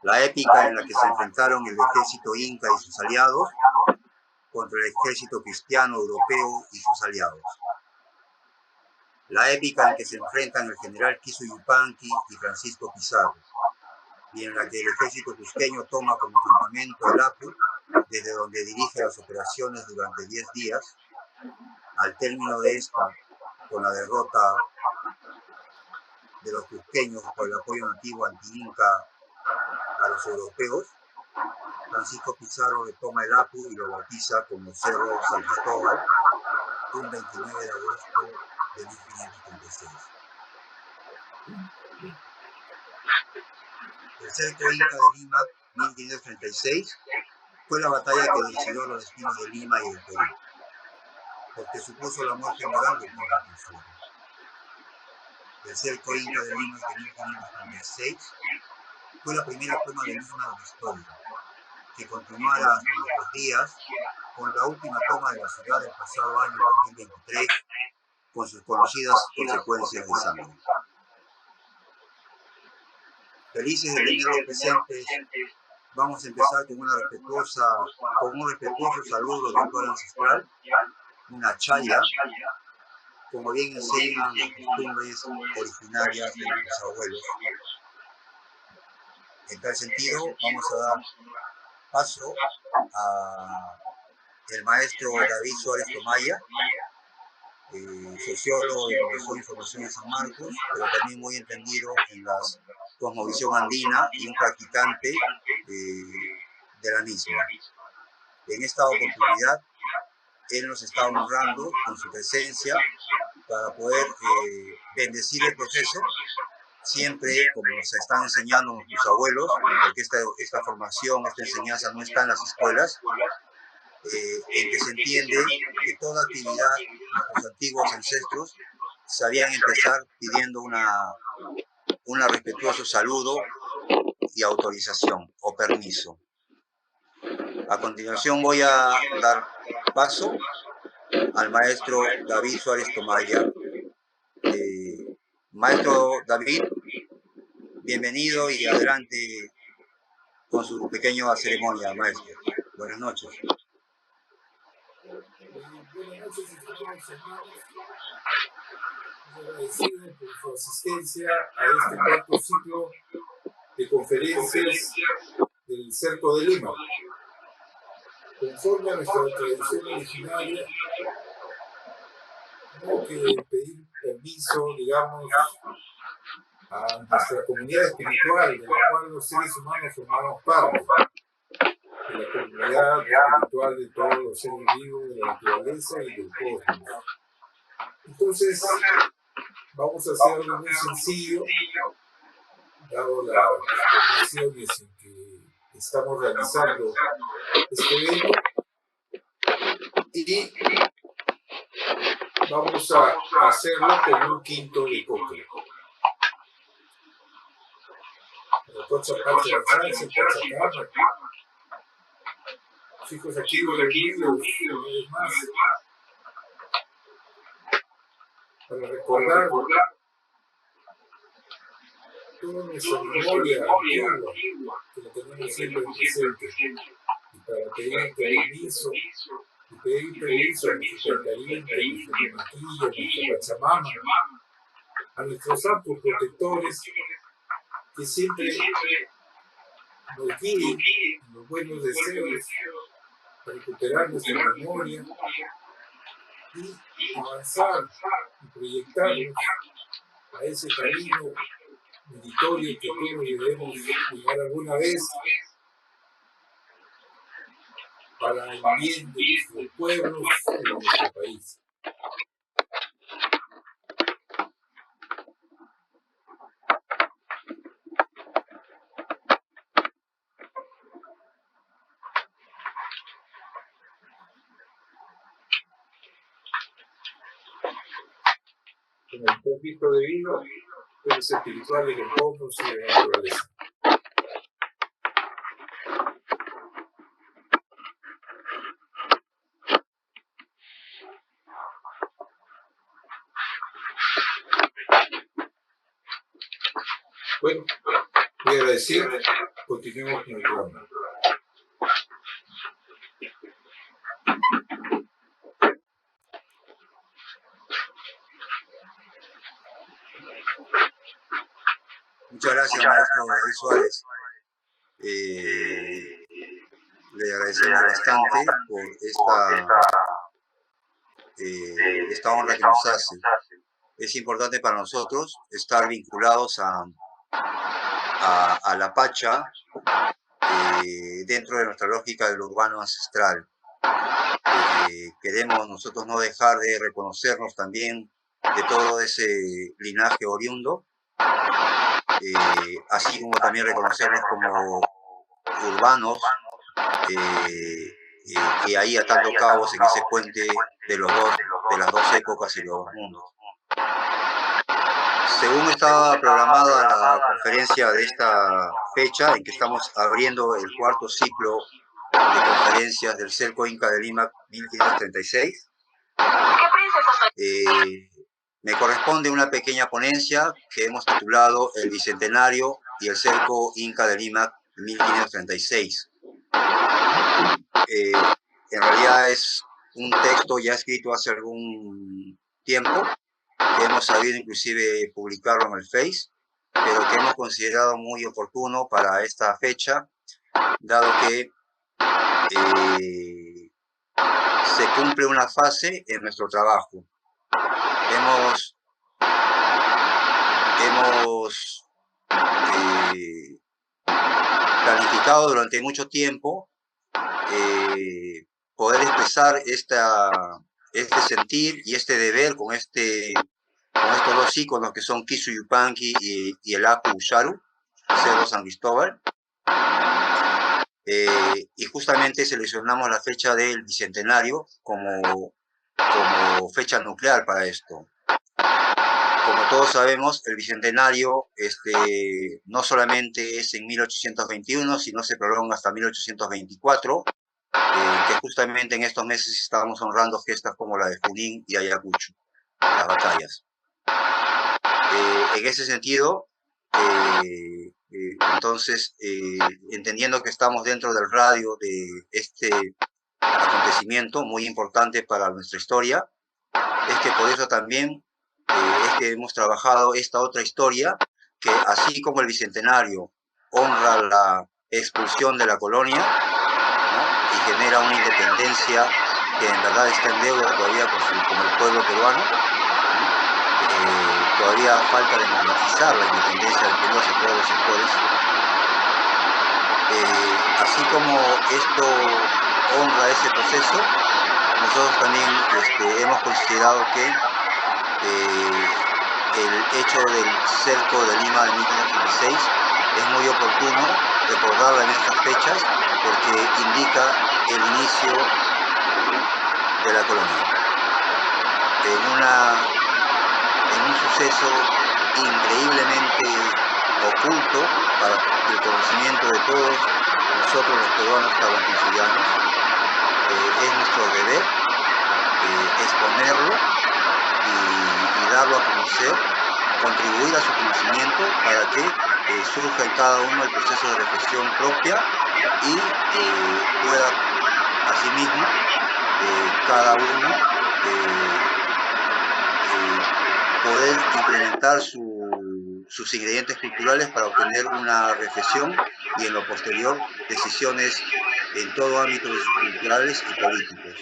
La épica en la que se enfrentaron el ejército inca y sus aliados contra el ejército cristiano europeo y sus aliados. La épica en que se enfrentan el general Kisu Yupanqui y Francisco Pizarro, y en la que el ejército cusqueño toma como campamento el Apu, desde donde dirige las operaciones durante 10 días. Al término de esta, con la derrota de los cusqueños por el apoyo nativo anti-inca a los europeos, Francisco Pizarro retoma el Apu y lo bautiza como Cerro San Cristóbal, un 29 de agosto de 1536. El cerco inca de Lima, 1536, fue la batalla que decidió los destinos de Lima y del Perú, porque supuso la muerte moral del pueblo cruceño. El cerco inca de Lima de 1536 fue la primera toma de Lima de la historia, que continuara hasta nuestros días con la última toma de la ciudad del pasado año 2023, con sus conocidas consecuencias de sangre. Felices de tenerlos presentes, vamos a empezar con un respetuoso saludo del pueblo ancestral, una chaya, como bien enseñan las costumbres originarias de nuestros abuelos. En tal sentido, vamos a dar paso al maestro David Suárez Tomaya, sociólogo y profesor de información en San Marcos, pero también muy entendido en la cosmovisión andina y un practicante de la misma. En esta oportunidad, él nos está honrando con su presencia para poder bendecir el proceso, siempre como nos están enseñando nuestros abuelos, porque esta formación, esta enseñanza no está en las escuelas, en que se entiende que toda actividad, nuestros antiguos ancestros sabían empezar pidiendo un respetuoso saludo y autorización o permiso. A continuación voy a dar paso al maestro David Suárez Tomaya. Maestro David, bienvenido y adelante con su pequeña ceremonia, maestro. Buenas noches. Buenas noches, estimados hermanos. Agradecido por su asistencia a este cuarto ciclo de conferencias del Cerco de Lima. Conforme a nuestra tradición originaria, tenemos que pedir permiso, digamos, a nuestra comunidad espiritual, de la cual los seres humanos formamos parte, de la comunidad espiritual de todos los seres vivos, de la naturaleza y del cosmos. Entonces, vamos a hacer algo muy sencillo, dado las condiciones en que estamos realizando este evento, y vamos a hacerlo con un quinto de coca. Chicos aquí reunidos una vez más para recordar toda nuestra memoria antigua que la tenemos siempre presente, y para pedir permiso a nuestro caliente, a nuestro maquillo, a nuestra Pachamama, a nuestros santos protectores que siempre nos guíen en los buenos deseos para recuperar nuestra memoria y avanzar y proyectarnos a ese camino meritorio que todos debemos llegar alguna vez para el bien de nuestros pueblos y de nuestro país. Con el poquito de vino, puedes espiritual en el cosmos y de la naturaleza. Bueno, voy a decir Continuemos con el programa. Muchas gracias, maestro David Suárez. Le agradecemos bastante por esta honra que nos hace. Es importante para nosotros estar vinculados a la Pacha dentro de nuestra lógica de lo urbano ancestral. Queremos nosotros no dejar de reconocernos también de todo ese linaje oriundo, así como también reconocernos como urbanos, y ahí atando cabos en ese puente de las dos épocas y los dos mundos. Según estaba programada la conferencia de esta fecha, en que estamos abriendo el cuarto ciclo de conferencias del Cerco Inca de Lima 1536, me corresponde una pequeña ponencia que hemos titulado El Bicentenario y el Cerco Inca de Lima 1536. En realidad es un texto ya escrito hace algún tiempo, que hemos sabido inclusive publicarlo en el Face, pero que hemos considerado muy oportuno para esta fecha, dado que se cumple una fase en nuestro trabajo. Hemos planificado durante mucho tiempo poder expresar este sentir y este deber con estos dos íconos que son Kisu Yupanqui y el Apu Usharu, Cerro San Cristóbal. Y justamente seleccionamos la fecha del Bicentenario como fecha nuclear para esto. Como todos sabemos, el Bicentenario no solamente es en 1821, sino se prolonga hasta 1824, que justamente en estos meses estamos honrando fiestas como la de Junín y Ayacucho, las batallas. En ese sentido, entonces, entendiendo que estamos dentro del radio de este acontecimiento muy importante para nuestra historia, es que por eso también es que hemos trabajado esta otra historia, que así como el Bicentenario honra la expulsión de la colonia, ¿no? Y genera una independencia que en verdad está en deuda todavía con el pueblo peruano, ¿no? Todavía falta democratizar la independencia del Perú hacia todos los sectores. Así como esto honra ese proceso, nosotros también hemos considerado que el hecho del Cerco de Lima de 1536 es muy oportuno recordarla en estas fechas porque indica el inicio de la colonia. En un suceso increíblemente oculto para el conocimiento de todos nosotros los peruanos tahuantinsuyanos, es nuestro deber exponerlo y darlo a conocer, contribuir a su conocimiento para que surja en cada uno el proceso de reflexión propia y pueda asimismo cada uno poder implementar sus ingredientes culturales para obtener una reflexión y en lo posterior decisiones en todo ámbito culturales y políticos.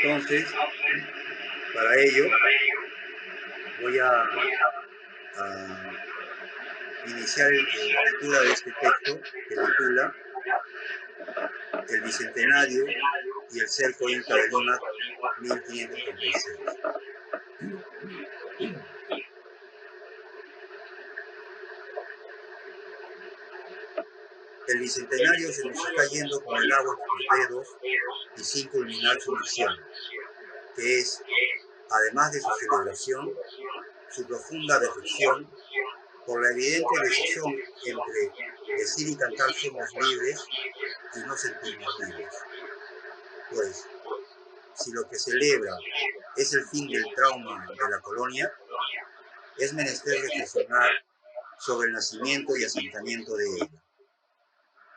Entonces, para ello voy a iniciar la lectura de este texto que titula El Bicentenario y el Cerco Inca de Lima 1536. El Bicentenario se nos está yendo con el agua entre los dedos y sin culminar su misión, que es, además de su celebración, su profunda reflexión por la evidente decisión entre decir y cantar somos libres y no sentirnos libres. Pues, si lo que celebra es el fin del trauma de la colonia, es menester reflexionar sobre el nacimiento y asentamiento de ella,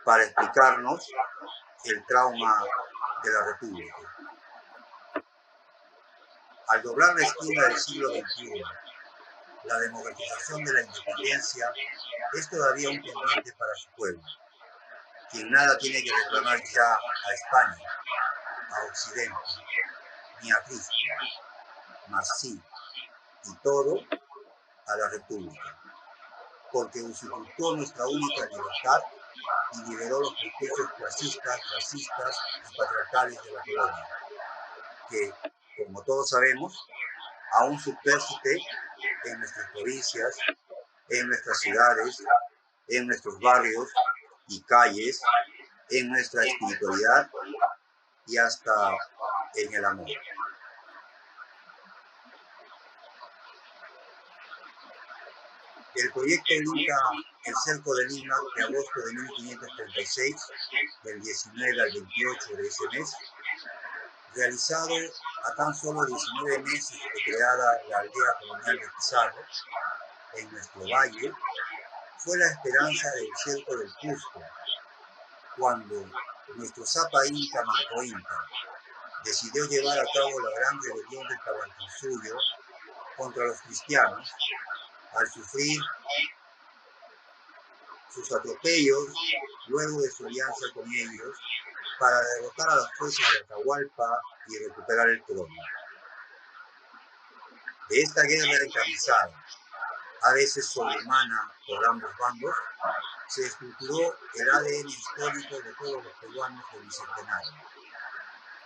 para explicarnos el trauma de la República. Al doblar la esquina del siglo XXI, la democratización de la independencia es todavía un pendiente para su pueblo, quien nada tiene que reclamar ya a España, a Occidente, ni a Cristo, mas sí, y todo, a la República, porque usurpó nuestra única libertad y liberó los prejuicios clasistas, racistas y patriarcales de la colonia, que, como todos sabemos, aún subsiste en nuestras provincias, en nuestras ciudades, en nuestros barrios y calles, en nuestra espiritualidad y hasta en el amor. El proyecto Inca, el cerco de Lima, de agosto de 1536, del 19 al 28 de ese mes, realizado a tan solo 19 meses de creada la aldea colonial de Pizarro, en nuestro valle, fue la esperanza del cerco del Cusco, cuando nuestro Zapa Inca Manco Inca decidió llevar a cabo la gran rebelión de Tahuantinsuyo contra los cristianos, al sufrir sus atropellos luego de su alianza con ellos para derrotar a las fuerzas de Atahualpa y recuperar el trono. De esta guerra encarnizada, a veces sobrehumana por ambos bandos, se estructuró el ADN histórico de todos los peruanos del Bicentenario,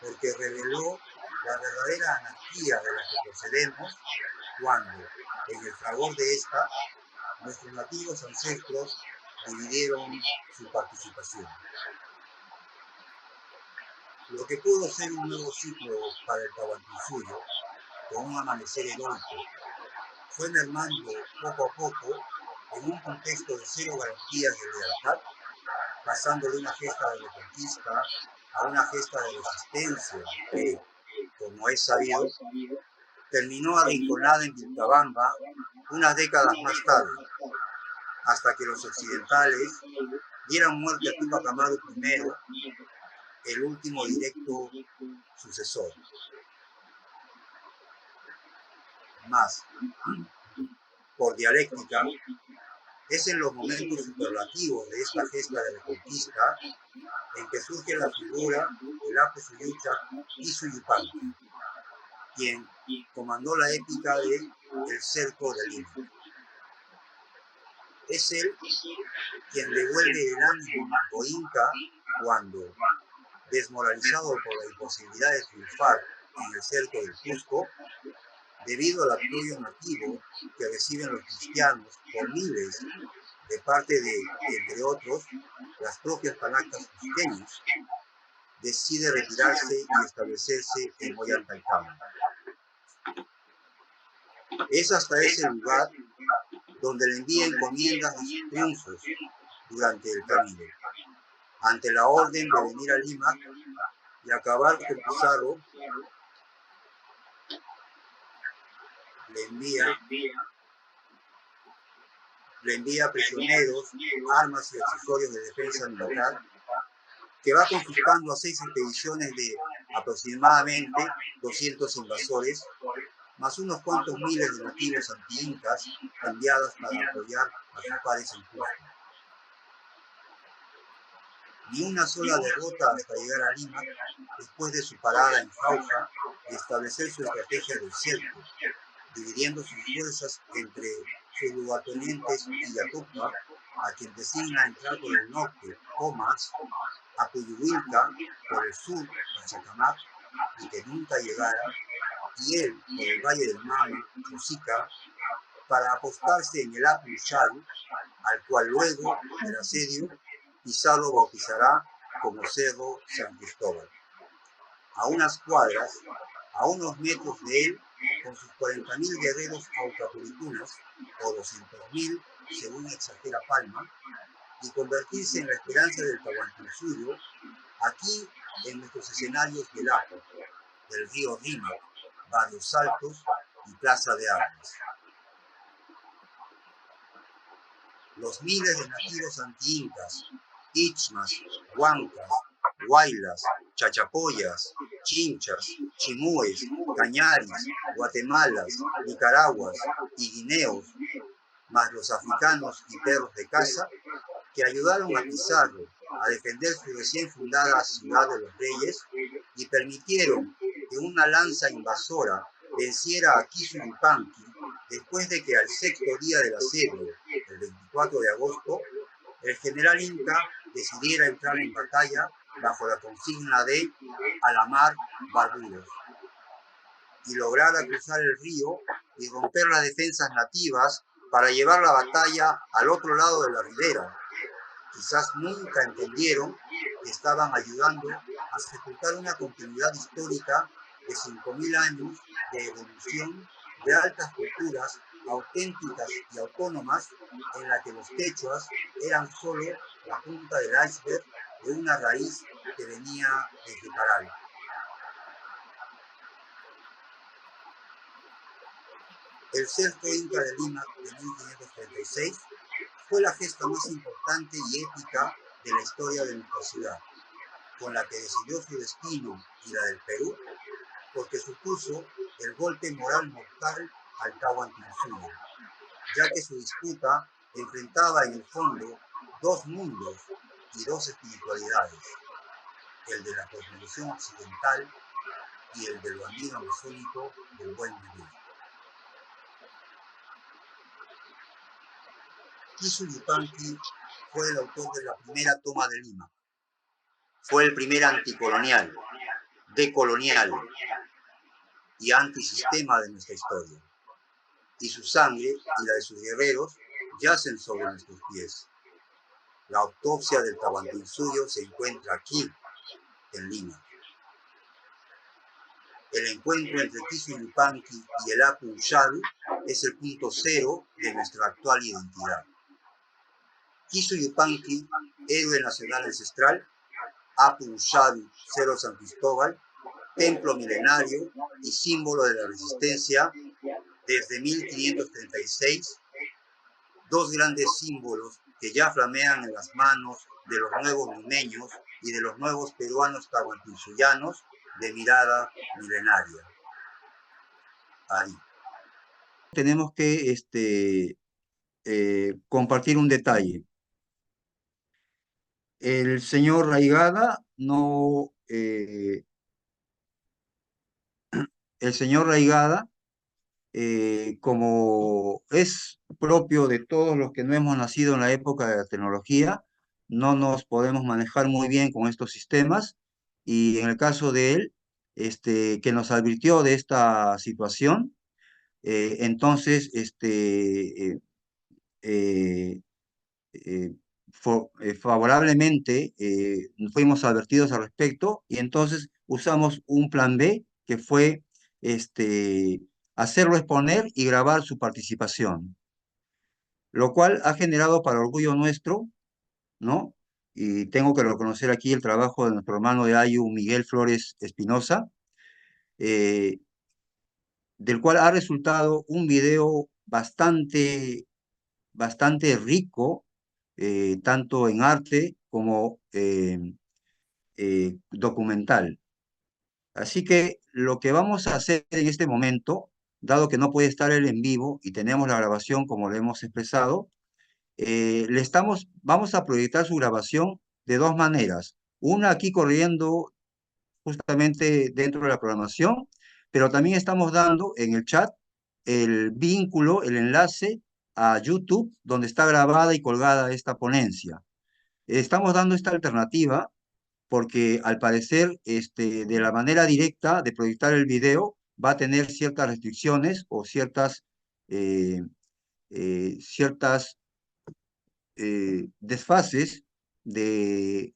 porque reveló la verdadera anarquía de la que procedemos cuando, en el fragor de esta, nuestros nativos ancestros dividieron su participación. Lo que pudo ser un nuevo ciclo para el Tahuantinsuyo, con un amanecer heroico, fue mermando poco a poco en un contexto de cero garantías de lealtad, pasando de una gesta de reconquista a una gesta de resistencia que, como es sabido, terminó arrinconada en Vilcabamba unas décadas más tarde, hasta que los occidentales dieran muerte a Tupac Amaru I, el último directo sucesor. Más, por dialéctica, es en los momentos superlativos de esta gesta de reconquista en que surge la figura del Apu Suyucha y Suyupanqui, quien comandó la épica de El cerco de Lima. Es él quien devuelve el ánimo a Manco Inca cuando, desmoralizado por la imposibilidad de triunfar en el cerco del Cusco, debido al apoyo nativo que reciben los cristianos por miles de parte de, entre otros, las propias panactas cusqueños, decide retirarse y establecerse en Ollantaytambo. Es hasta ese lugar donde le envía encomiendas de sus triunfos durante el camino, ante la orden de venir a Lima y acabar con Pizarro. Le envía prisioneros, armas y accesorios de defensa militar, que va confiscando a 6 expediciones de aproximadamente 200 invasores, más unos cuantos miles de nativos anti-incas enviadas para apoyar a sus pares en Cusco. Ni una sola derrota hasta llegar a Lima, después de su parada en Jauja y establecer su estrategia del cerco, dividiendo sus fuerzas entre sus lugartenientes y Yatupa, a quien designa entrar por el norte, Comas, a Puyuhuilca por el sur, Pachacamac, y que nunca llegara, y él por el Valle del Mama, Chosica, para apostarse en el Apu Charu, al cual luego del asedio Pizarro bautizará como Cerro San Cristóbal. A unas cuadras, a unos metros de él, con sus 40.000 guerreros aucapulitunas, o 200.000, según exagera Palma, y convertirse en la esperanza del Tahuantinsuyo, aquí en nuestros escenarios del Apo, del río Rímac, Barrios Altos y Plaza de Armas. los miles de nativos anti-incas, ichmas, huancas, huaylas, chachapoyas, chinchas, chimúes, cañaris, guatemalas, nicaraguas y guineos, más los africanos y perros de caza, que ayudaron a Pizarro a defender su recién fundada ciudad de los Reyes y permitieron que una lanza invasora venciera a Quisuyupanqui después de que al sexto día del asedio, el 24 de agosto, el general inca decidiera entrar en batalla bajo la consigna de a la mar, barbudos, y lograra cruzar el río y romper las defensas nativas para llevar la batalla al otro lado de la ribera. Quizás nunca entendieron que estaban ayudando a sepultar una continuidad histórica de 5.000 años de evolución de altas culturas auténticas y autónomas, en la que los quechuas eran solo la punta del iceberg de una raíz que venía desde Caral. El cerco inca de Lima de 1536 fue la gesta más importante y épica de la historia de nuestra ciudad, con la que decidió su destino y la del Perú, porque supuso el golpe moral mortal al Tahuantinsuyo, ya que su disputa enfrentaba en el fondo dos mundos y dos espiritualidades, el de la cosmovisión occidental y el del bandido amazónico del buen vivir. Quisuyupanqui fue el autor de la primera toma de Lima. Fue el primer anticolonial, decolonial y antisistema de nuestra historia. Y su sangre y la de sus guerreros yacen sobre nuestros pies. La autopsia del Tahuantinsuyo se encuentra aquí, en Lima. El encuentro entre Quisuyupanqui y el Apu Ulladu es el punto cero de nuestra actual identidad. Quisuyupanqui, héroe nacional ancestral; Apu Ulladu, Cerro San Cristóbal, templo milenario y símbolo de la resistencia desde 1536, dos grandes símbolos que ya flamean en las manos de los nuevos limeños y de los nuevos peruanos tahuantinsuyanos de mirada milenaria. Ahí. Tenemos que compartir un detalle. El señor Raigada no... el señor Raigada, como es propio de todos los que no hemos nacido en la época de la tecnología, no nos podemos manejar muy bien con estos sistemas, y en el caso de él, que nos advirtió de esta situación, entonces favorablemente fuimos advertidos al respecto, y entonces usamos un plan B, que fue hacerlo exponer y grabar su participación, lo cual ha generado para orgullo nuestro, ¿no? Y tengo que reconocer aquí el trabajo de nuestro hermano de Ayu, Miguel Flores Espinosa, del cual ha resultado un video bastante rico, tanto en arte como documental. Así que lo que vamos a hacer en este momento, dado que no puede estar él en vivo y tenemos la grabación como lo hemos expresado, vamos a proyectar su grabación de dos maneras. Una aquí corriendo justamente dentro de la programación, pero también estamos dando en el chat el vínculo, el enlace a YouTube, donde está grabada y colgada esta ponencia. Estamos dando esta alternativa porque, al parecer, de la manera directa de proyectar el video va a tener ciertas restricciones o ciertas desfases de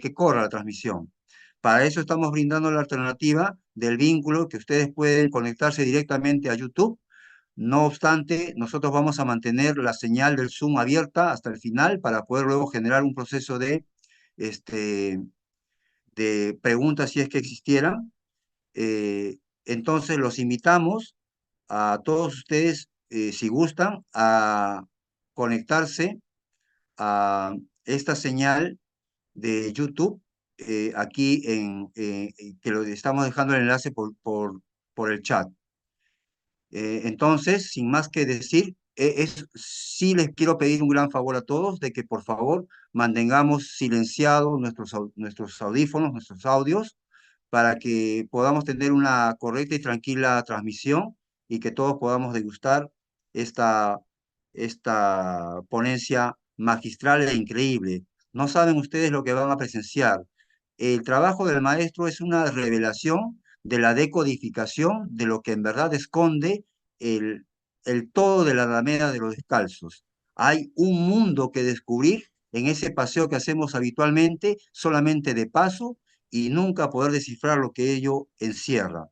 que corra la transmisión. Para eso estamos brindando la alternativa del vínculo, que ustedes pueden conectarse directamente a YouTube. No obstante, nosotros vamos a mantener la señal del Zoom abierta hasta el final para poder luego generar un proceso de preguntas, si es que existieran. Entonces los invitamos a todos ustedes, si gustan, a conectarse a esta señal de YouTube, aquí que lo estamos dejando el enlace por el chat. Entonces, sin más que decir, sí les quiero pedir un gran favor a todos de que por favor mantengamos silenciados nuestros audífonos, nuestros audios, para que podamos tener una correcta y tranquila transmisión y que todos podamos degustar esta, esta ponencia magistral e increíble. No saben ustedes lo que van a presenciar. El trabajo del maestro es una revelación de la decodificación de lo que en verdad esconde el, el todo de la Alameda de los Descalzos. Hay un mundo que descubrir en ese paseo que hacemos habitualmente, solamente de paso, y nunca poder descifrar lo que ello encierra.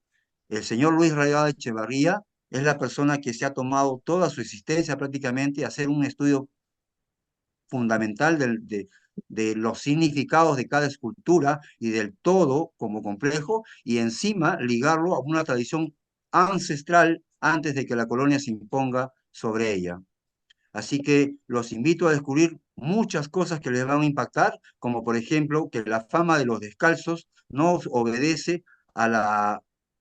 El señor Luis Rayada Echevarría es la persona que se ha tomado toda su existencia prácticamente a hacer un estudio fundamental de los significados de cada escultura y del todo como complejo, y encima ligarlo a una tradición ancestral antes de que la colonia se imponga sobre ella. Así que los invito a descubrir muchas cosas que les van a impactar, como por ejemplo que la fama de los descalzos no obedece a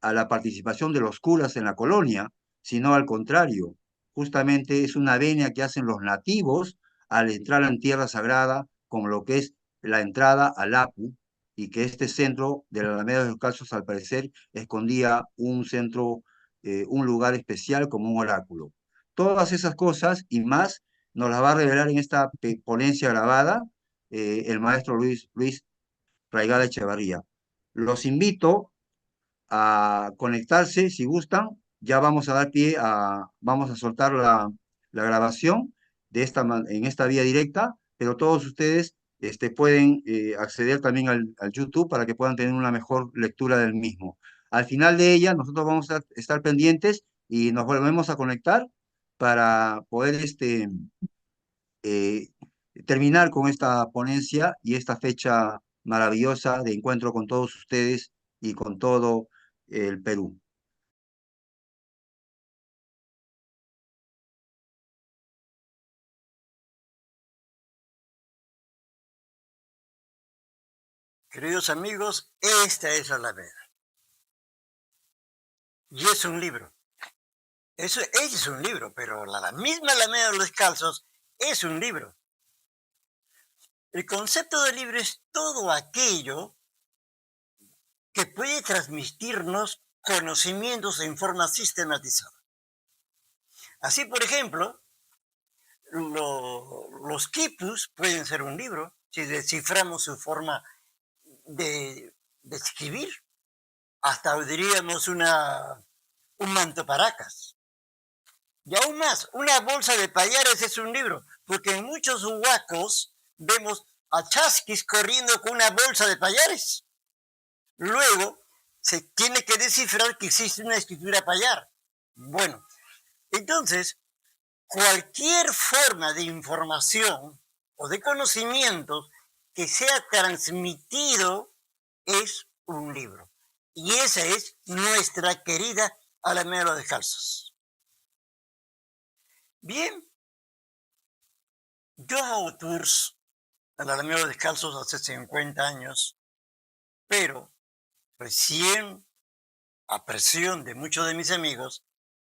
la participación de los curas en la colonia, sino al contrario, justamente es una venia que hacen los nativos al entrar en tierra sagrada, como lo que es la entrada al Apu, y que este centro de la Alameda de los Descalzos al parecer escondía un centro, un lugar especial como un oráculo. Todas esas cosas y más nos las va a revelar en esta ponencia grabada el maestro Luis Raigada Echevarría. Los invito a conectarse si gustan. Ya vamos a dar pie vamos a soltar la grabación en esta vía directa, pero todos ustedes pueden acceder también al YouTube para que puedan tener una mejor lectura del mismo. Al final de ella, nosotros vamos a estar pendientes y nos volvemos a conectar para poder eh, terminar con esta ponencia y esta fecha maravillosa de encuentro con todos ustedes y con todo el Perú. Queridos amigos, esta es la Alameda. Y es un libro. Ella es un libro, pero la misma Alameda de los Descalzos es un libro. El concepto de libro es todo aquello que puede transmitirnos conocimientos en forma sistematizada. Así, por ejemplo, los quipus pueden ser un libro si desciframos su forma de escribir. Hasta diríamos un manto paracas. Y aún más, una bolsa de payares es un libro, porque en muchos huacos vemos a chasquis corriendo con una bolsa de payares. Luego, se tiene que descifrar que existe una escritura payar. Bueno, entonces, cualquier forma de información o de conocimientos que sea transmitido es un libro. Y esa es nuestra querida Alameda de los Descalzos. Bien, yo hago tours en la Alameda de los Descalzos hace 50 años, pero recién, a presión de muchos de mis amigos,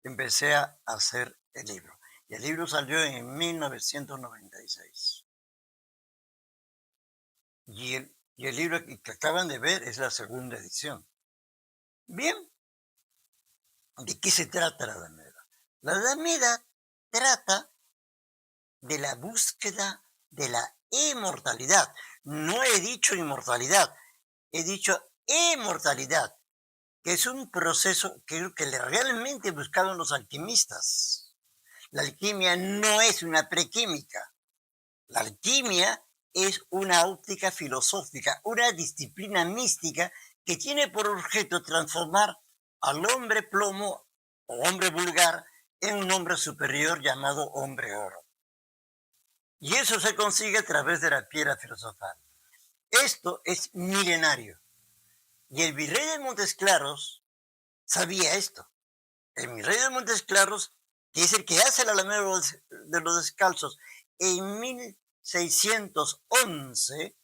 empecé a hacer el libro. Y el libro salió en 1996. Y el libro que acaban de ver es la segunda edición. Bien, ¿de qué se trata la Alameda? La Alameda trata de la búsqueda de la inmortalidad. No he dicho inmortalidad, he dicho inmortalidad, que es un proceso que realmente buscaban los alquimistas. La alquimia no es una prequímica. La alquimia es una óptica filosófica, una disciplina mística que tiene por objeto transformar al hombre plomo o hombre vulgar en un hombre superior llamado hombre oro. Y eso se consigue a través de la piedra filosofal. Esto es milenario. Y el virrey de Montes Claros sabía esto. El virrey de Montes Claros que es el que hace la Alameda de los Descalzos en 1611,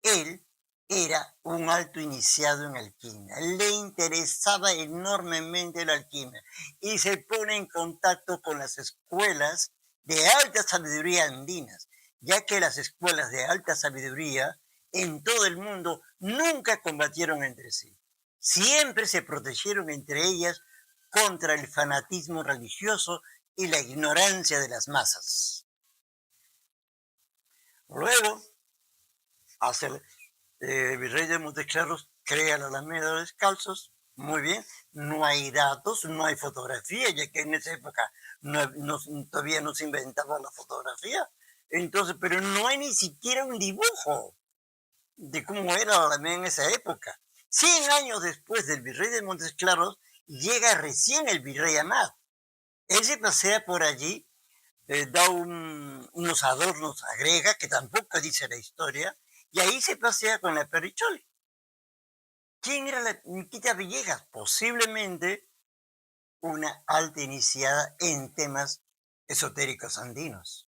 él era un alto iniciado en alquimia. Le interesaba enormemente la alquimia y se pone en contacto con las escuelas de alta sabiduría andinas, ya que las escuelas de alta sabiduría en todo el mundo nunca combatieron entre sí. Siempre se protegieron entre ellas contra el fanatismo religioso y la ignorancia de las masas. Luego, hace el virrey de Montesclaros crea la Alameda de los Descalzos, muy bien, no hay datos, no hay fotografía, ya que en esa época todavía no se inventaba la fotografía, entonces, pero no hay ni siquiera un dibujo de cómo era la Alameda en esa época. 100 años después del virrey de Montesclaros, llega recién el virrey Amat. Él se pasea por allí, da unos adornos, agrega, que tampoco dice la historia, y ahí se pasea con la Pericholi. ¿Quién era la Niquita Villegas? Posiblemente una alta iniciada en temas esotéricos andinos.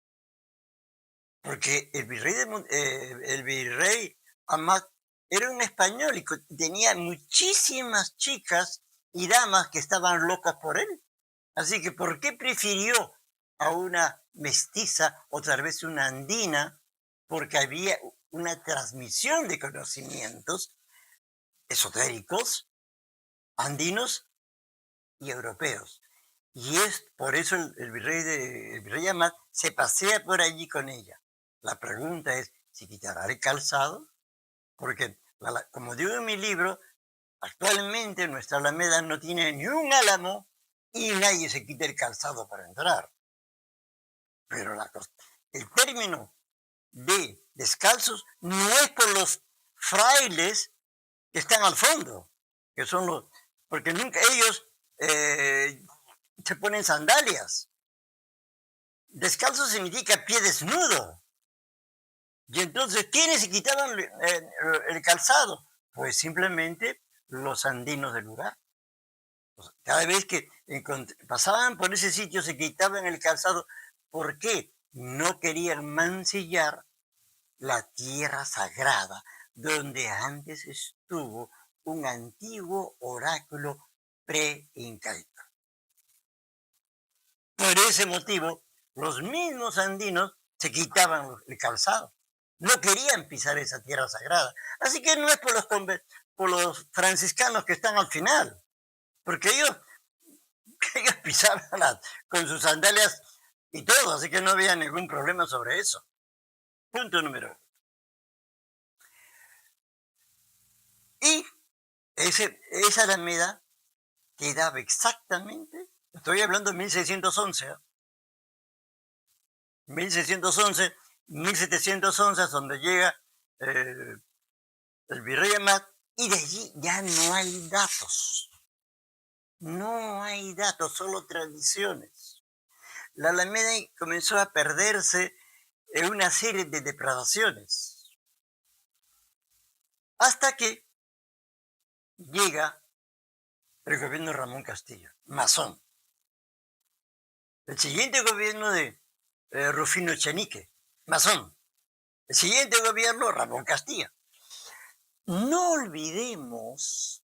Porque el virrey Amat era un español y tenía muchísimas chicas y damas que estaban locas por él. Así que, ¿por qué prefirió a una mestiza o tal vez una andina? Porque había una transmisión de conocimientos esotéricos, andinos y europeos. Y es por eso el virrey Amat se pasea por allí con ella. La pregunta es si quitará el calzado, porque, como digo en mi libro, actualmente nuestra Alameda no tiene ni un álamo y nadie se quita el calzado para entrar. Pero el término de descalzos no es por los frailes que están al fondo, que son los, porque nunca ellos se ponen sandalias. Descalzo significa pie desnudo. Y entonces, ¿quiénes se quitaban el calzado? Pues simplemente los andinos del lugar. Cada vez que pasaban por ese sitio se quitaban el calzado. ¿Por qué? No querían mancillar la tierra sagrada donde antes estuvo un antiguo oráculo pre-incaico. Por ese motivo, los mismos andinos se quitaban el calzado. No querían pisar esa tierra sagrada. Así que no es por los franciscanos que están al final, porque ellos pisaban con sus sandalias y todo, así que no había ningún problema sobre eso. Punto número 1. Y esa Alameda quedaba exactamente, estoy hablando de 1611, ¿eh? 1611, 1711, donde llega el virrey Amat, y de allí ya no hay datos. No hay datos, solo tradiciones. La Alameda comenzó a perderse en una serie de depravaciones. Hasta que llega el gobierno de Ramón Castillo, masón. El siguiente gobierno de Rufino Echenique, masón. El siguiente gobierno, Ramón Castillo. No olvidemos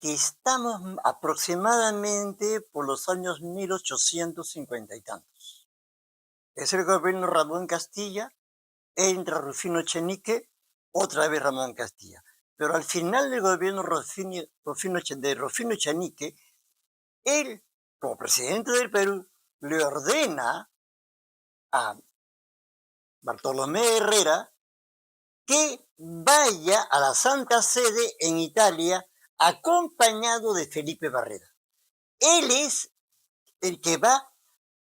que estamos aproximadamente por los años 1850 y tantos. Es el gobierno Ramón Castilla, entra Rufino Echenique, otra vez Ramón Castilla. Pero al final del gobierno de Rufino Echenique, él, como presidente del Perú, le ordena a Bartolomé Herrera que vaya a la Santa Sede en Italia acompañado de Felipe Barreda. Él es el que va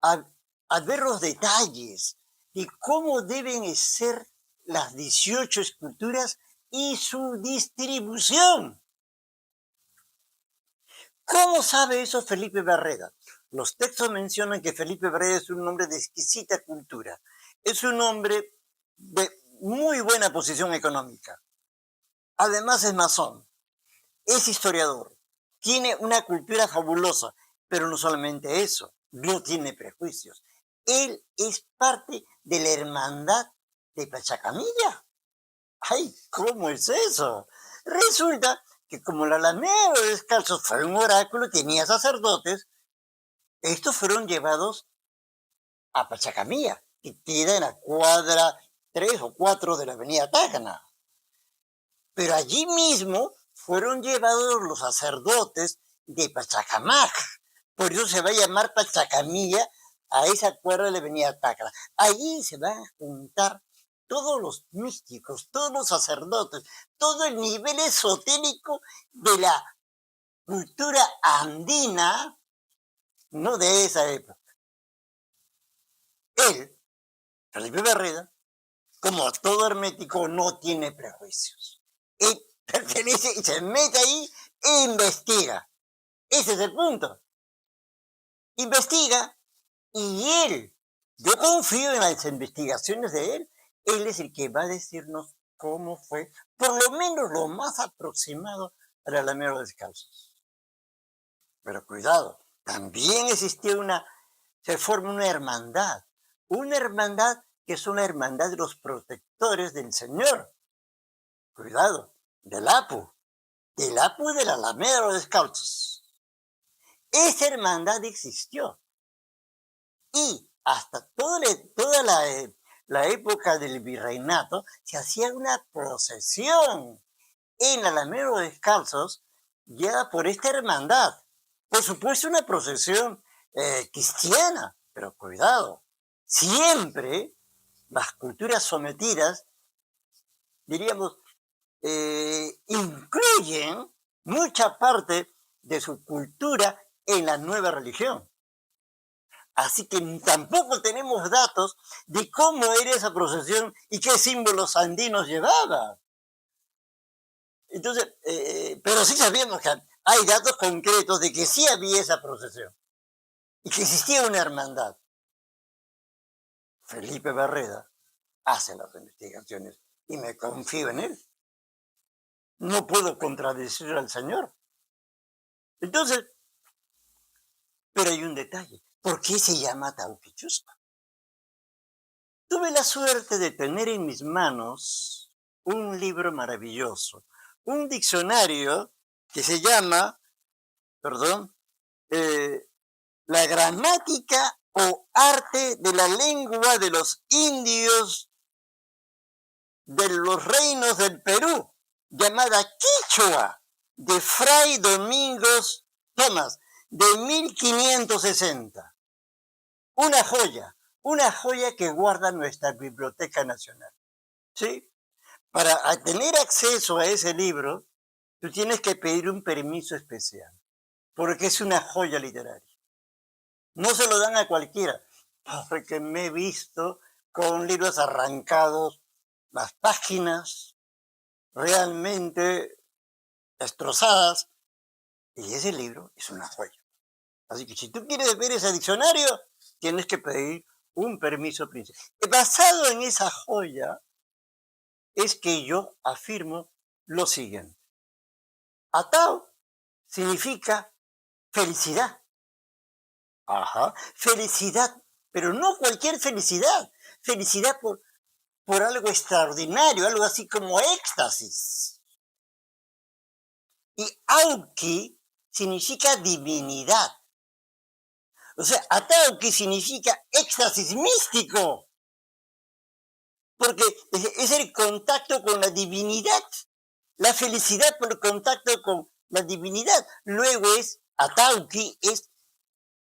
a ver los detalles de cómo deben ser las 18 esculturas y su distribución. ¿Cómo sabe eso Felipe Barreda? Los textos mencionan que Felipe Barreda es un hombre de exquisita cultura. Es un hombre de muy buena posición económica. Además es masón. Es historiador. Tiene una cultura fabulosa. Pero no solamente eso. no tiene prejuicios. Él es parte de la hermandad de Pachacamilla. ¡Ay, cómo es eso! Resulta que como la Alameda de Descalzos fue un oráculo, tenía sacerdotes, estos fueron llevados a Pachacamilla, que queda en la cuadra 3 o 4 de la avenida Tacna. Pero allí mismo fueron llevados los sacerdotes de Pachacamac. Por eso se va a llamar Pachacamilla a esa cuadra de la avenida Tacna. Allí se van a juntar todos los místicos, todos los sacerdotes, todo el nivel esotérico de la cultura andina, no de esa época. Él, Felipe Barreda, como todo hermético, no tiene prejuicios. Él pertenece y se mete ahí e investiga. Ese es el punto. Investiga y él, yo confío en las investigaciones de él. Él es el que va a decirnos cómo fue, por lo menos lo más aproximado a la Alameda de los Descalzos. Pero cuidado, también existía se forma una hermandad que es una hermandad de los protectores del Señor. Cuidado, del Apu y de la Alameda de los Descalzos. Esa hermandad existió y hasta toda la época del virreinato se hacía una procesión en la Alameda de los Descalzos guiada por esta hermandad. Por supuesto, una procesión cristiana, pero cuidado, siempre las culturas sometidas, diríamos, incluyen mucha parte de su cultura en la nueva religión. Así que tampoco tenemos datos de cómo era esa procesión y qué símbolos andinos llevaba. Entonces, pero sí sabíamos que hay datos concretos de que sí había esa procesión y que existía una hermandad. Felipe Barreda hace las investigaciones y me confío en él. No puedo contradecir al Señor. Entonces, pero hay un detalle. ¿Por qué se llama Tauquichusco? Tuve la suerte de tener en mis manos un libro maravilloso, un diccionario que se llama, La gramática o arte de la lengua de los indios de los reinos del Perú, llamada Quichua, de Fray Domingos Tomás, de 1560. Una joya que guarda nuestra Biblioteca Nacional. ¿Sí? Para tener acceso a ese libro, tú tienes que pedir un permiso especial, porque es una joya literaria. No se lo dan a cualquiera, porque me he visto con libros arrancados, las páginas realmente destrozadas, y ese libro es una joya. Así que si tú quieres ver ese diccionario, tienes que pedir un permiso principal. Basado en esa joya, es que yo afirmo lo siguiente. Atao significa felicidad. Ajá, felicidad, pero no cualquier felicidad. Felicidad por algo extraordinario, algo así como éxtasis. Y Auki significa divinidad. O sea, Atauki significa éxtasis místico. Porque es el contacto con la divinidad. La felicidad por el contacto con la divinidad. Luego Atauki es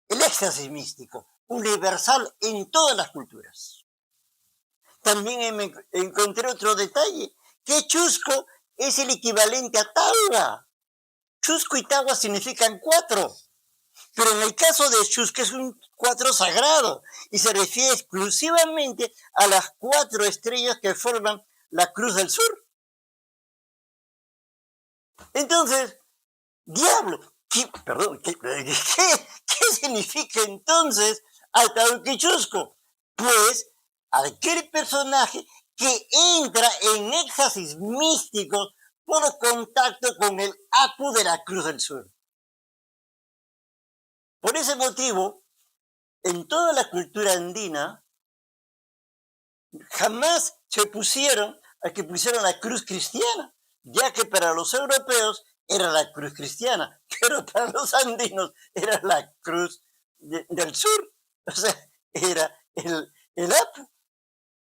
el éxtasis místico, universal en todas las culturas. También encontré otro detalle, que Chusco es el equivalente a Taua. Chusco y Taua significan 4, pero en el caso de Chusco es un 4 sagrado y se refiere exclusivamente a las 4 estrellas que forman la Cruz del Sur. Entonces, diablo, ¿qué significa entonces Atauquichusco? Pues aquel personaje que entra en éxtasis místico por contacto con el Apu de la Cruz del Sur. Por ese motivo, en toda la cultura andina jamás se opusieron a que pusieran la cruz cristiana, ya que para los europeos era la cruz cristiana, pero para los andinos era la cruz del sur, o sea, era el Apu.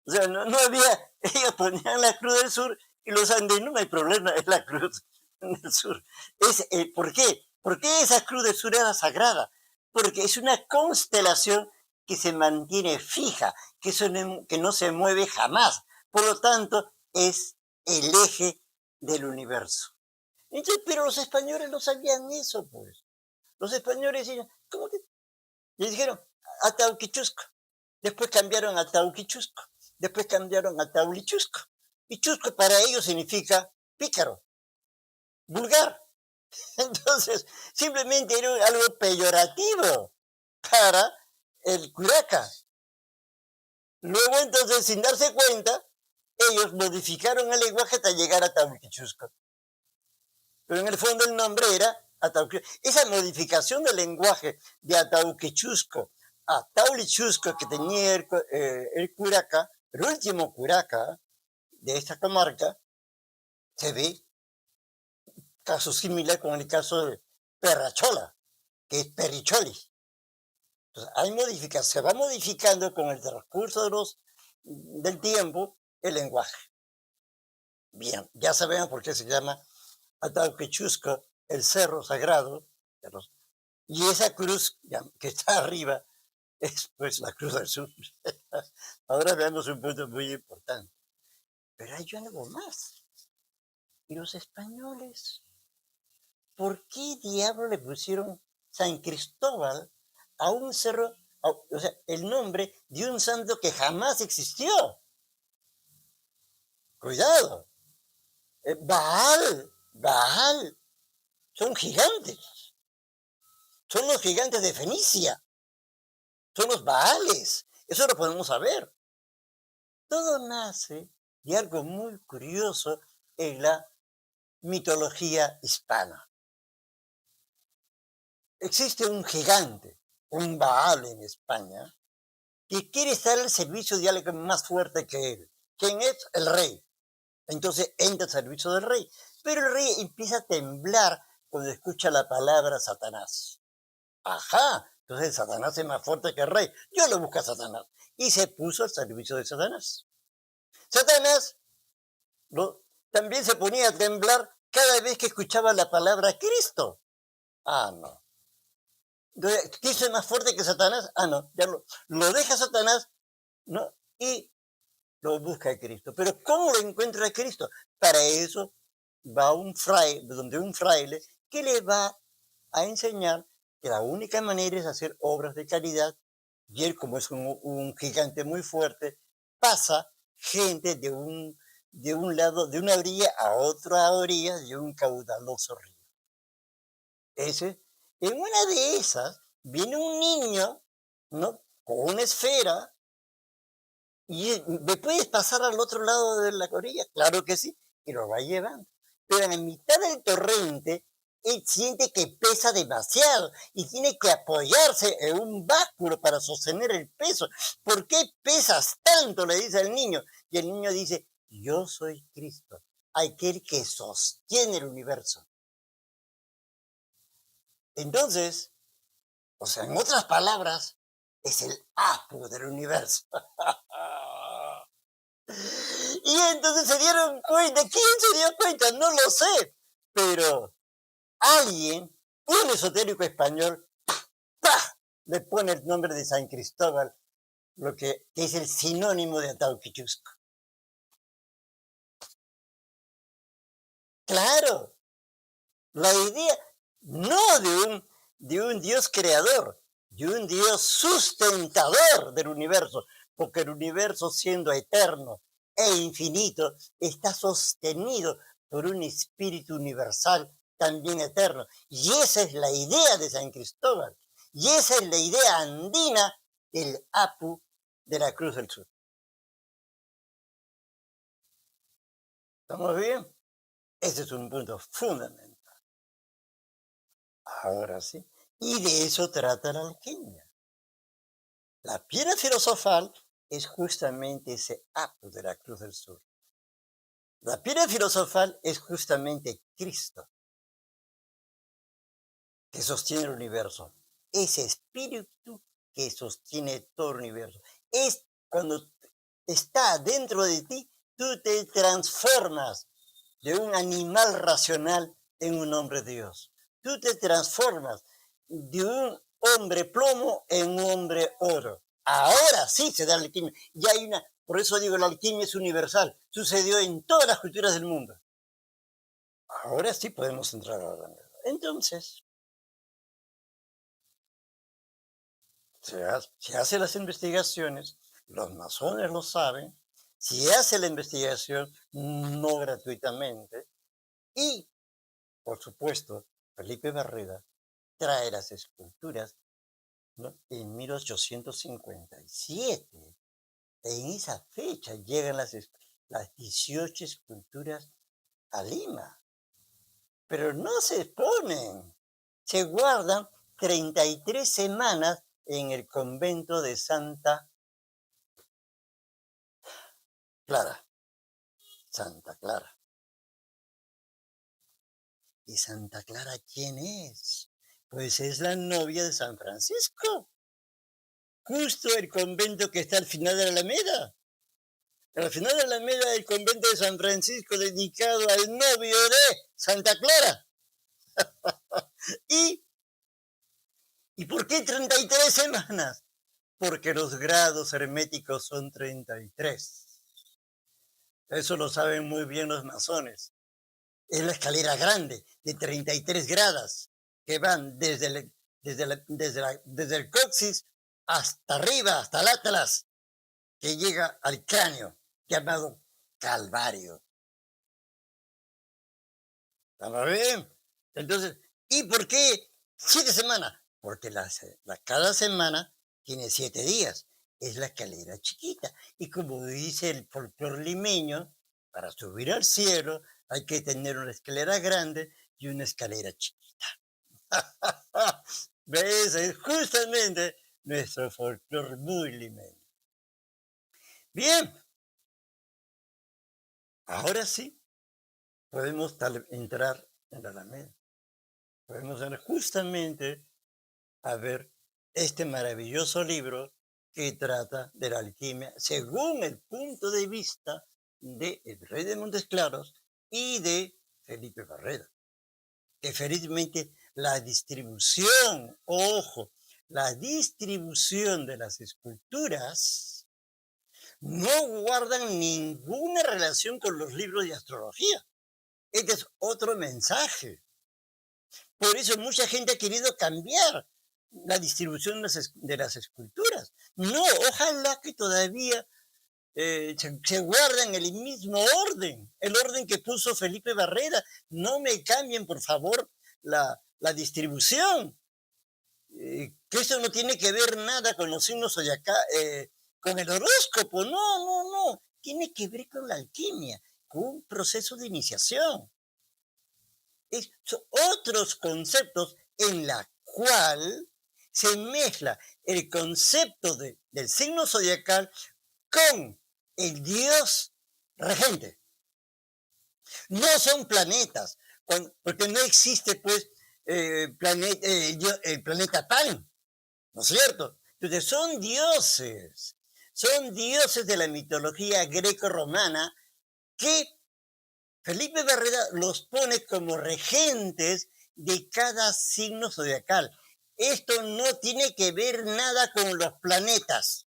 O sea, no había, ellos ponían la cruz del sur y los andinos no hay problema, es la cruz del sur. ¿Por qué? ¿Por qué esa cruz del sur era sagrada? Porque es una constelación que se mantiene fija, que no se mueve jamás. Por lo tanto, es el eje del universo. Entonces, pero los españoles no sabían eso, pues. Los españoles decían, ¿cómo que? Y dijeron, Atauquichusco. Después cambiaron a Tauquichusco. Después cambiaron a Taulichusco. Y chusco para ellos significa pícaro, vulgar. Entonces, simplemente era algo peyorativo para el curaca. Luego, entonces, sin darse cuenta, ellos modificaron el lenguaje hasta llegar a Tauquichusco. Pero en el fondo el nombre era Atauquichusco. Esa modificación del lenguaje de Atauquichusco a Taulichusco que tenía el curaca, el último curaca de esta comarca, se ve caso similar con el caso de Perrachola, que es Pericholi. Entonces, se va modificando con el transcurso del tiempo el lenguaje. Bien, ya sabemos por qué se llama Atauquichusco, el cerro sagrado, y esa cruz que está arriba es pues la cruz del sur. Ahora veamos un punto muy importante. Pero hay algo más. ¿Y los españoles? ¿Por qué diablo le pusieron San Cristóbal a un cerro, o sea, el nombre de un santo que jamás existió? Cuidado. Baal, son gigantes. Son los gigantes de Fenicia. Son los Baales. Eso lo podemos saber. Todo nace de algo muy curioso en la mitología hispana. Existe un gigante, un Baal en España, que quiere estar al servicio de algo más fuerte que él. ¿Quién es? El rey. Entonces entra al servicio del rey. Pero el rey empieza a temblar cuando escucha la palabra Satanás. Ajá, entonces Satanás es más fuerte que el rey. Yo lo busco a Satanás. Y se puso al servicio de Satanás. Satanás también se ponía a temblar cada vez que escuchaba la palabra Cristo. Ah, no. Entonces, ¿quién es más fuerte que Satanás? Ah, no, ya lo deja Satanás, ¿no? Y lo busca a Cristo. Pero ¿cómo lo encuentra a Cristo? Para eso va donde un fraile que le va a enseñar que la única manera es hacer obras de caridad, y él, como es un gigante muy fuerte, pasa gente de un lado, de una orilla a otra orilla de un caudaloso río. En una de esas viene un niño, ¿no?, con una esfera, y ¿me puedes pasar al otro lado de la orilla? Claro que sí, y lo va llevando. Pero en la mitad del torrente, él siente que pesa demasiado y tiene que apoyarse en un báculo para sostener el peso. ¿Por qué pesas tanto?, le dice al niño. Y el niño dice, yo soy Cristo, aquel que sostiene el universo. Entonces, o sea, en otras palabras, es el Apu del universo. Y entonces se dieron cuenta. ¿Quién se dio cuenta? No lo sé. Pero alguien, un esotérico español, ¡pah!, le pone el nombre de San Cristóbal, lo que es el sinónimo de Atauquichusco. Claro, la idea no de un Dios creador, de un Dios sustentador del universo, porque el universo, siendo eterno e infinito, está sostenido por un espíritu universal también eterno. Y esa es la idea de San Cristóbal. Y esa es la idea andina del Apu de la Cruz del Sur. ¿Estamos bien? Ese es un punto fundamental. Ahora sí. Y de eso trata la alquimia. La piedra filosofal es justamente ese acto de la Cruz del Sur. La piedra filosofal es justamente Cristo, que sostiene el universo. Ese espíritu que sostiene todo el universo. Es cuando está dentro de ti, tú te transformas de un animal racional en un hombre Dios. Tú te transformas de un hombre plomo en un hombre oro. Ahora sí se da la alquimia. Ya hay una, por eso digo, la alquimia es universal. Sucedió en todas las culturas del mundo. Ahora sí podemos entrar a la verdad. Entonces, se hace las investigaciones, los masones lo saben, se hace la investigación no gratuitamente y, por supuesto, Felipe Barreda trae las esculturas, ¿no?, en 1857. En esa fecha llegan las 18 esculturas a Lima, pero no se exponen, se guardan 33 semanas en el convento de Santa Clara. Santa Clara. ¿Y Santa Clara quién es? Pues es la novia de San Francisco. Justo el convento que está al final de la Alameda. Al final de la Alameda, el convento de San Francisco dedicado al novio de Santa Clara. ¿Y por qué 33 semanas? Porque los grados herméticos son 33. Eso lo saben muy bien los masones. Es la escalera grande de 33 gradas que van desde el coxis hasta arriba, hasta el Atlas, que llega al cráneo, llamado Calvario. ¿Estamos bien? Entonces, ¿y por qué 7 semanas? Porque cada semana tiene 7 días. Es la escalera chiquita. Y como dice el folclore limeño, para subir al cielo hay que tener una escalera grande y una escalera chiquita. ¿Ves? Es justamente nuestro folclore muy limeño. Bien. Ahora sí podemos entrar en la Alameda. Podemos ir justamente a ver este maravilloso libro que trata de la alquimia según el punto de vista del rey de Montes Claros y de Felipe Barreda. Que felizmente la distribución, ojo, la distribución de las esculturas no guardan ninguna relación con los libros de astrología. Este es otro mensaje. Por eso mucha gente ha querido cambiar la distribución de las esculturas. No, ojalá que todavía se guarden el mismo orden, el orden que puso Felipe Barreda. No me cambien, por favor, la distribución. Que eso no tiene que ver nada con los signos zodiacales, con el horóscopo. No. Tiene que ver con la alquimia, con un proceso de iniciación. Son otros conceptos en la cual se mezcla el concepto del signo zodiacal con el dios regente. No son planetas, porque no existe pues el planeta Pan, ¿no es cierto? Entonces son dioses de la mitología greco-romana que Felipe Barreda los pone como regentes de cada signo zodiacal. Esto no tiene que ver nada con los planetas.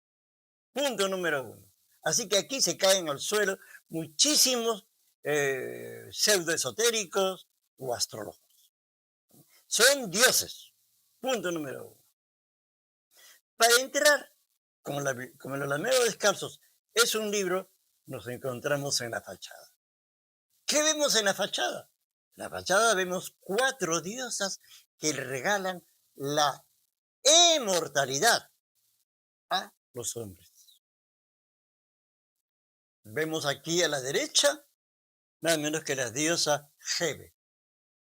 Punto número 1. Así que aquí se caen al suelo muchísimos pseudoesotéricos o astrólogos. Son dioses. Punto número 1. Para entrar, como el Alameda Descalzos es un libro, nos encontramos en la fachada. ¿Qué vemos en la fachada? En la fachada vemos 4 diosas que regalan la inmortalidad a los hombres. Vemos aquí a la derecha, nada menos que la diosa Hebe,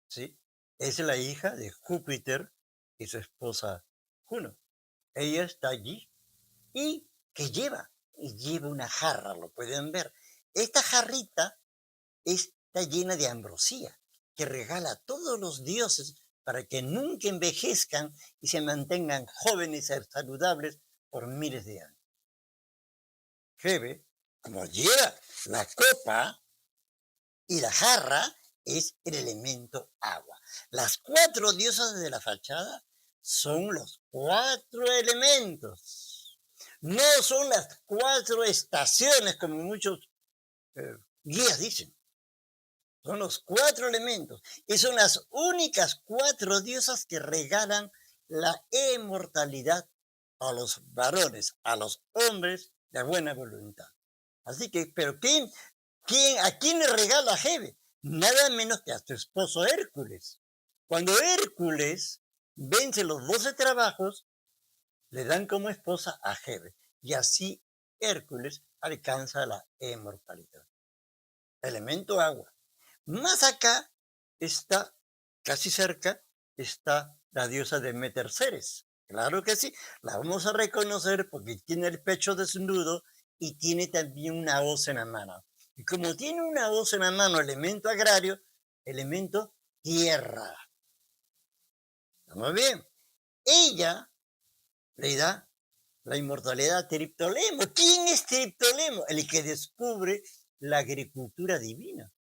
¿sí? Es la hija de Júpiter y su esposa Juno. Ella está allí y que lleva una jarra, lo pueden ver. Esta jarrita está llena de ambrosía, que regala a todos los dioses para que nunca envejezcan y se mantengan jóvenes y saludables por miles de años. Hebe, como lleva la copa y la jarra, es el elemento agua. Las 4 diosas de la fachada son los 4 elementos. No son las 4 estaciones, como muchos guías dicen. Son los 4 elementos. Y son las únicas 4 diosas que regalan la inmortalidad a los varones, a los hombres de buena voluntad. Así que, pero ¿a quién le regala a Hebe? Nada menos que a su esposo Hércules. Cuando Hércules vence los 12 trabajos, le dan como esposa a Hebe. Y así Hércules alcanza la inmortalidad. Elemento agua. Más acá está, casi cerca, está la diosa Demeter Ceres. Claro que sí, la vamos a reconocer porque tiene el pecho desnudo y tiene también una hoz en la mano. Y como tiene una hoz en la mano, elemento agrario, elemento tierra. ¿Estamos bien? Ella le da la inmortalidad a Triptolemo. ¿Quién es Triptolemo? El que descubre la agricultura divina.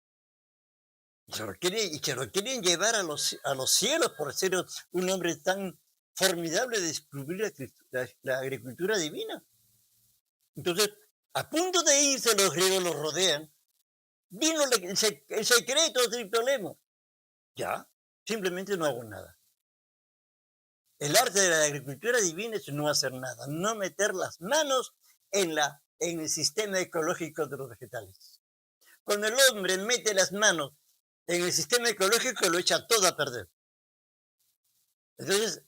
Y que lo quieren llevar a los cielos por ser un hombre tan formidable de descubrir la agricultura divina. Entonces, a punto de irse, los griegos los rodean. Vino el secreto de Triptolemo. Ya, simplemente no hago nada. El arte de la agricultura divina es no hacer nada, no meter las manos en el sistema ecológico de los vegetales. Cuando el hombre mete las manos en el sistema ecológico, lo echa todo a perder. Entonces,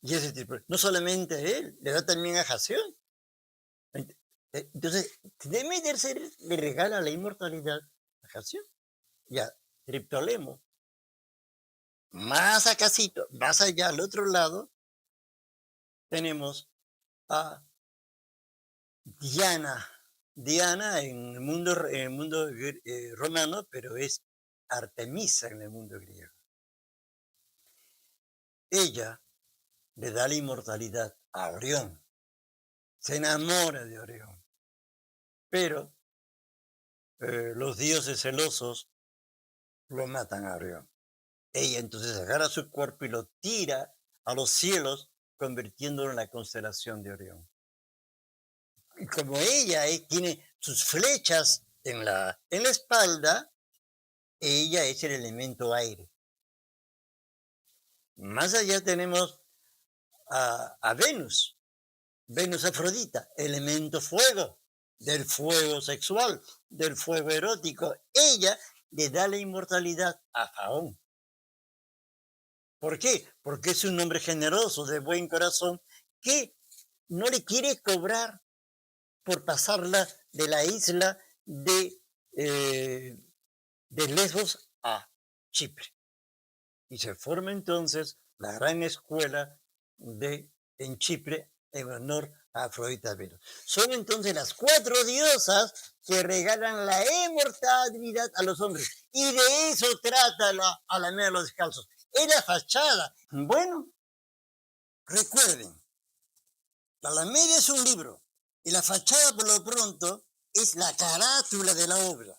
y ese tipo, no solamente a él, le da también a Jación. Entonces, Demeter le regala la inmortalidad a Jación y a Triptolemo. Más acácito, más allá al otro lado, tenemos a Diana. Diana en el mundo romano, pero es Artemisa en el mundo griego. Ella le da la inmortalidad a Orión. Se enamora de Orión. Pero los dioses celosos lo matan a Orión. Ella entonces agarra su cuerpo y lo tira a los cielos, convirtiéndolo en la constelación de Orión. Y como ella tiene sus flechas en la espalda, ella es el elemento aire. Más allá tenemos a Venus, Venus Afrodita, elemento fuego, del fuego sexual, del fuego erótico. Ella le da la inmortalidad a Faón. ¿Por qué? Porque es un hombre generoso, de buen corazón, que no le quiere cobrar por pasarla de la isla de Lesbos a Chipre. Y se forma entonces la gran escuela en Chipre en honor a Afrodita Venus. Son entonces las 4 diosas que regalan la inmortalidad a los hombres. Y de eso trata la Alameda de los Descalzos. Es la fachada. Bueno, recuerden, la Alameda es un libro y la fachada por lo pronto es la carátula de la obra.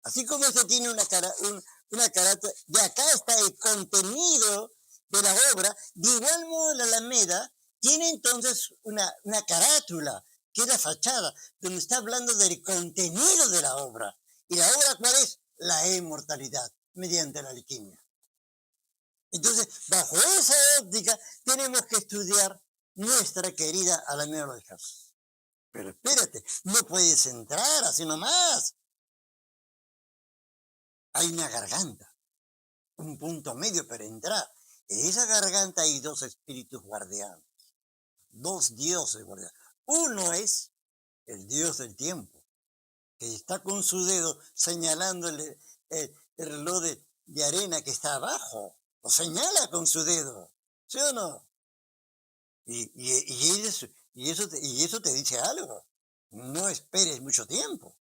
Así como esto tiene una carátula, de acá está el contenido de la obra, de igual modo la Alameda tiene entonces una carátula, que es la fachada, donde está hablando del contenido de la obra. ¿Y la obra cuál es? La inmortalidad, mediante la alquimia. Entonces, bajo esa óptica, tenemos que estudiar nuestra querida Alameda de los Descalzos. Pero espérate, no puedes entrar así nomás. Hay una garganta, un punto medio para entrar. En esa garganta hay 2 espíritus guardianes, 2 dioses guardianes. Uno es el dios del tiempo, que está con su dedo señalándole el reloj de arena que está abajo. Lo señala con su dedo, ¿sí o no? Y Y eso te dice algo. No esperes mucho tiempo.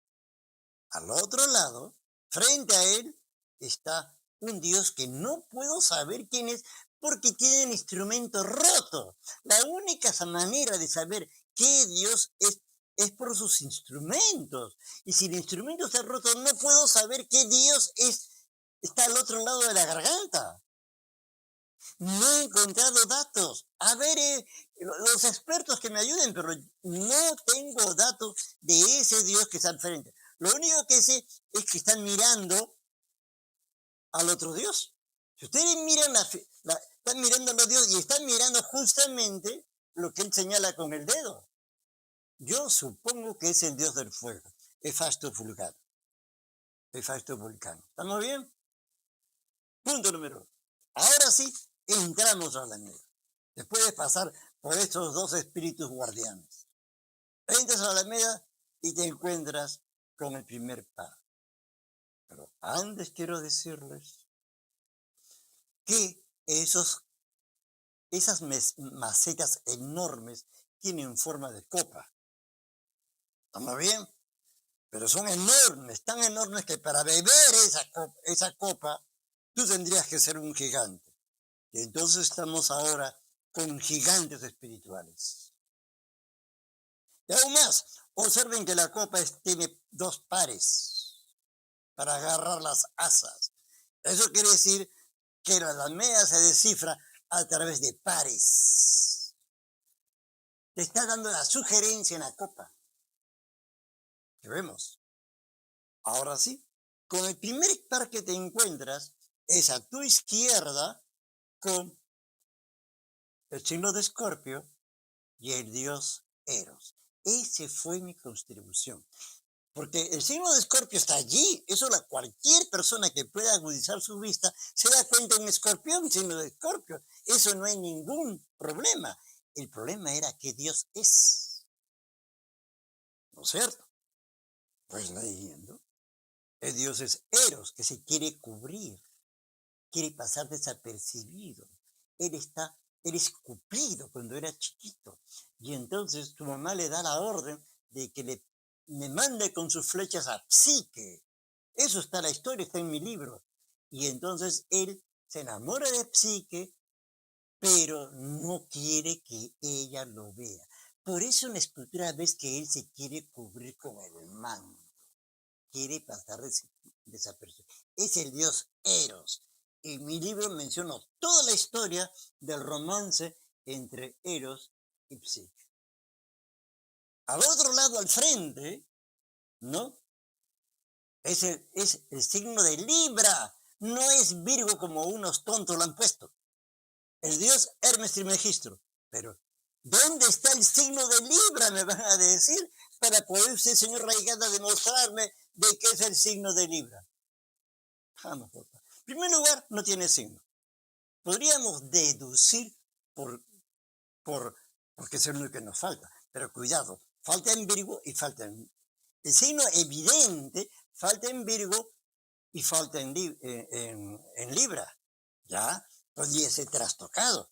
Al otro lado, frente a él, está un Dios que no puedo saber quién es porque tiene un instrumento roto. La única manera de saber qué Dios es por sus instrumentos. Y si el instrumento está roto, no puedo saber qué Dios es. Está al otro lado de la garganta. No he encontrado datos. A ver, los expertos que me ayuden, pero no tengo datos de ese Dios que está al frente. Lo único que sé es que están mirando al otro Dios. Si ustedes miran, están mirando a los Dios y están mirando justamente lo que él señala con el dedo. Yo supongo que es el Dios del fuego, Hefasto Vulcano. Hefasto Vulcano. ¿Estamos bien? Punto número 1. Ahora sí, entramos a la Alameda. Después de pasar por estos dos espíritus guardianes. Entras a la Alameda y te encuentras con el primer par. Pero antes quiero decirles que esas macetas enormes tienen forma de copa. ¿Estamos bien? Pero son enormes, tan enormes que para beber esa copa, tú tendrías que ser un gigante. Y entonces estamos ahora con gigantes espirituales. Y aún más, observen que la copa tiene dos pares para agarrar las asas. Eso quiere decir que la Alameda se descifra a través de pares. Te está dando la sugerencia en la copa. ¿Qué vemos? Ahora sí, con el primer par que te encuentras es a tu izquierda con el signo de Escorpio y el dios Eros. Esa fue mi contribución. Porque el signo de Escorpio está allí. Eso cualquier persona que pueda agudizar su vista se da cuenta de un escorpión, signo de Escorpio. Eso no hay ningún problema. El problema era qué Dios es. ¿No es cierto? Pues leyendo. El Dios es Eros, que se quiere cubrir, quiere pasar desapercibido. Él escupido cuando era chiquito. Y entonces tu mamá le da la orden de que me mande con sus flechas a Psique. Eso está la historia, está en mi libro. Y entonces él se enamora de Psique, pero no quiere que ella lo vea. Por eso en la escultura ves que él se quiere cubrir con el manto. Quiere pasar desapercibido. Es el dios Eros. En mi libro menciono toda la historia del romance entre Eros y Psique. Al otro lado, al frente, ¿no? Es el signo de Libra. No es Virgo como unos tontos lo han puesto. El dios Hermes Trismegisto. Pero, ¿dónde está el signo de Libra? Me van a decir, para poder usted, señor Raigada, demostrarme de qué es el signo de Libra. Vamos, papá. En primer lugar, no tiene signo. Podríamos deducir porque es lo que nos falta. Pero cuidado, falta en Virgo y falta en... El signo evidente falta en Virgo y falta en Libra. ¿Ya? Podría ser trastocado.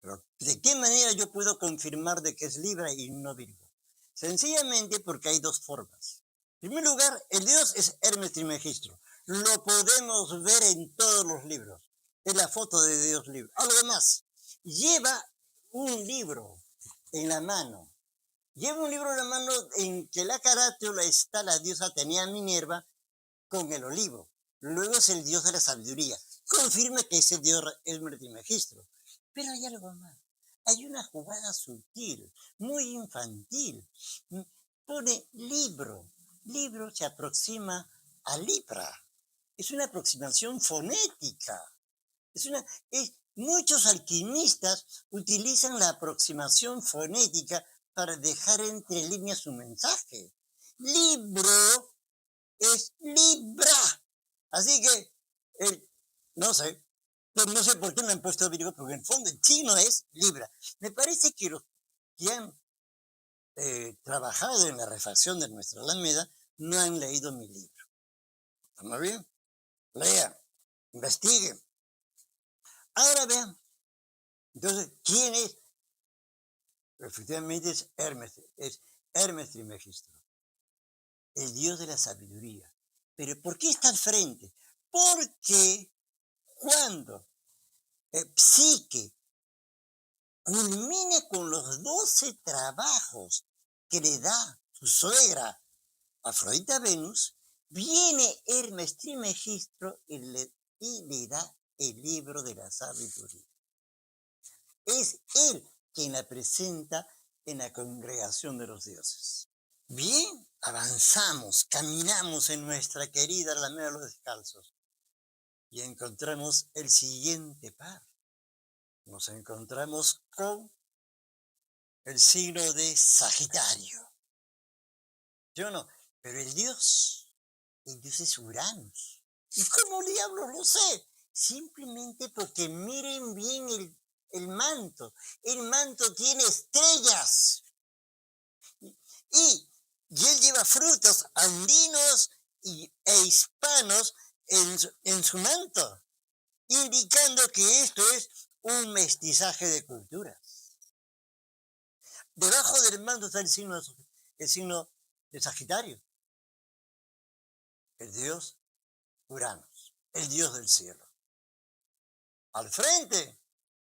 Pero ¿de qué manera yo puedo confirmar de que es Libra y no Virgo? Sencillamente porque hay dos formas. En primer lugar, el dios es Hermes Trismegisto. Lo podemos ver en todos los libros. Es la foto de Dios libro. Algo más. Lleva un libro en la mano. Lleva un libro en la mano en que la carátula está la diosa Atenea Minerva con el olivo. Luego es el dios de la sabiduría. Confirma que ese dios es Hermes Trismegisto. Pero hay algo más. Hay una jugada sutil, muy infantil. Pone libro. Libro se aproxima a Libra. Es una aproximación fonética. Muchos alquimistas utilizan la aproximación fonética para dejar entre líneas su mensaje. Libro es Libra. Así que, no sé, pero no sé por qué no han puesto Virgo, porque en el fondo el signo es Libra. Me parece que los que han trabajado en la refacción de nuestra Alameda no han leído mi libro. ¿Estamos bien? Lean, investiguen. Ahora vean. Entonces, ¿quién es? Efectivamente es Hermes Trismegisto, el dios de la sabiduría. Pero ¿por qué está al frente? Porque cuando Psique culmine con los 12 trabajos que le da su suegra Afrodita Venus, viene Hermes Trismegisto y le da el libro de la sabiduría. Es él quien la presenta en la congregación de los dioses. Bien, avanzamos, caminamos en nuestra querida Alameda de los Descalzos y encontramos el siguiente par. Nos encontramos con el signo de Sagitario. Yo no, pero el dios es Uranus. ¿Y cómo diablos lo sé? Simplemente porque miren bien el manto. El manto tiene estrellas. Y él lleva frutos andinos e hispanos en su manto, indicando que esto es un mestizaje de culturas. Debajo del manto está el signo de Sagitario, el dios Uranus, el dios del cielo. Al frente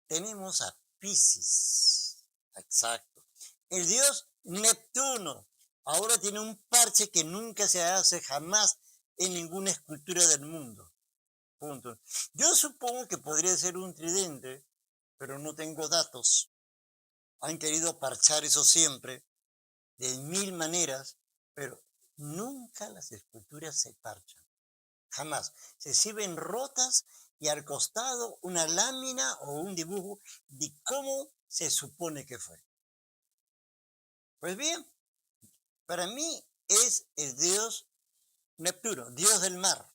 tenemos a Piscis, exacto, el dios Neptuno. Ahora tiene un parche que nunca se hace jamás en ninguna escultura del mundo. Punto. Yo supongo que podría ser un tridente, pero no tengo datos. Han querido parchar eso siempre, de 1000 maneras, pero nunca las esculturas se parchan. Jamás. Se exhiben rotas y al costado una lámina o un dibujo de cómo se supone que fue. Pues bien, para mí es el dios Neptuno, dios del mar,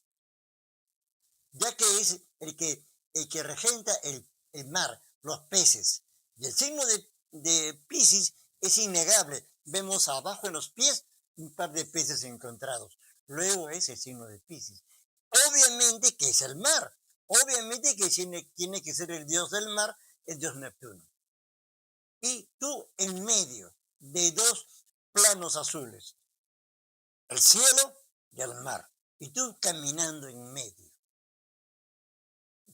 ya que es el que regenta el mar, los peces. Y el signo de Piscis es innegable. Vemos abajo en los pies un par de peces encontrados. Luego es el signo de Piscis. Obviamente que es el mar. Obviamente que tiene que ser el dios del mar, el dios Neptuno. Y tú en medio de dos planos azules, el cielo y el mar, y tú caminando en medio.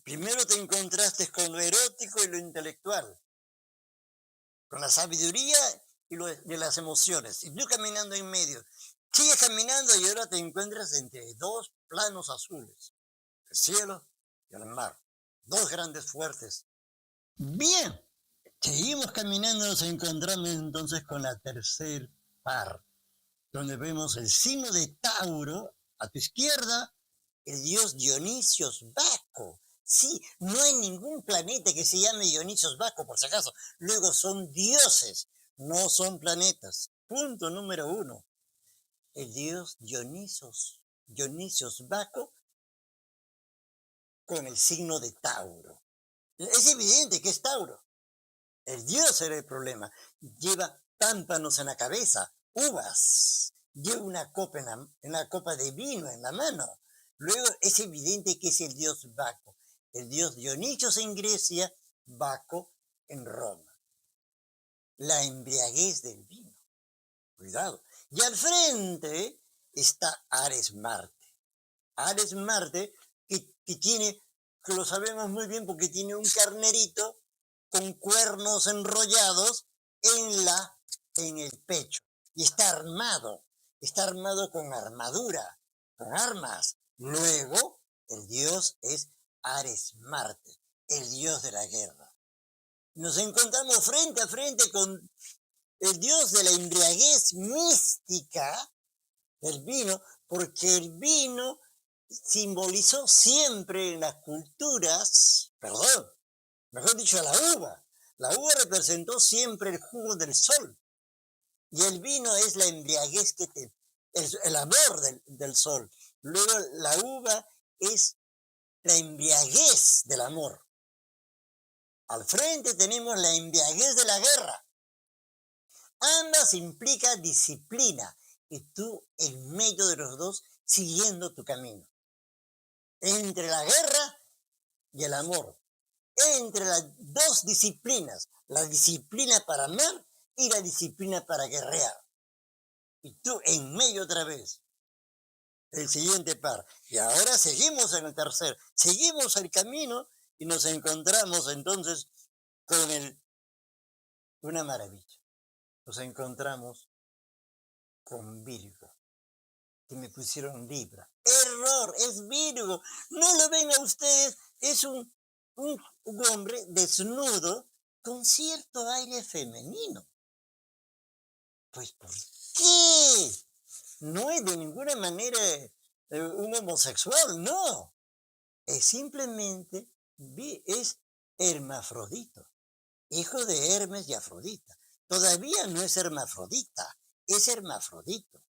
Primero te encontraste con lo erótico y lo intelectual, con la sabiduría y de las emociones, y tú caminando en medio. Sigues caminando y ahora te encuentras entre dos planos azules, el cielo y el mar, dos grandes fuertes. Bien, seguimos caminando, nos encontramos entonces con la tercer par, donde vemos el signo de Tauro, a tu izquierda, el dios Dionisios Baco. Sí, no hay ningún planeta que se llame Dionisios Baco, por si acaso. Luego son dioses, no son planetas. Punto número 1. El dios Dionisios Baco con el signo de Tauro. Es evidente que es Tauro. El dios era el problema. Lleva pámpanos en la cabeza, uvas. Lleva una copa de vino en la mano. Luego es evidente que es el dios Baco. El dios Dionisios en Grecia, Baco en Roma. La embriaguez del vino. Cuidado. Y al frente está Ares Marte. Ares Marte que lo sabemos muy bien porque tiene un carnerito con cuernos enrollados en el pecho. Y está armado con armadura, con armas. Luego, el dios es Ares Marte, el dios de la guerra. Nos encontramos frente a frente con el dios de la embriaguez mística del vino, porque el vino simbolizó siempre en las culturas, mejor dicho, la uva. La uva representó siempre el jugo del sol. Y el vino es la embriaguez el amor del sol. Luego la uva es la embriaguez del amor. Al frente tenemos la embriaguez de la guerra. Ambas implican disciplina y tú en medio de los dos siguiendo tu camino. Entre la guerra y el amor. Entre las dos disciplinas, la disciplina para amar y la disciplina para guerrear. Y tú en medio otra vez. El siguiente par. Y ahora seguimos en el tercer. Seguimos el camino y nos encontramos entonces con una maravilla. Nos encontramos con Virgo, que me pusieron Libra. ¡Error! Es Virgo. No lo ven a ustedes. Es un hombre desnudo con cierto aire femenino. Pues, ¿por qué? No es de ninguna manera un homosexual, no. Es simplemente, es hermafrodito, hijo de Hermes y Afrodita. Todavía no es hermafrodita, es hermafrodito.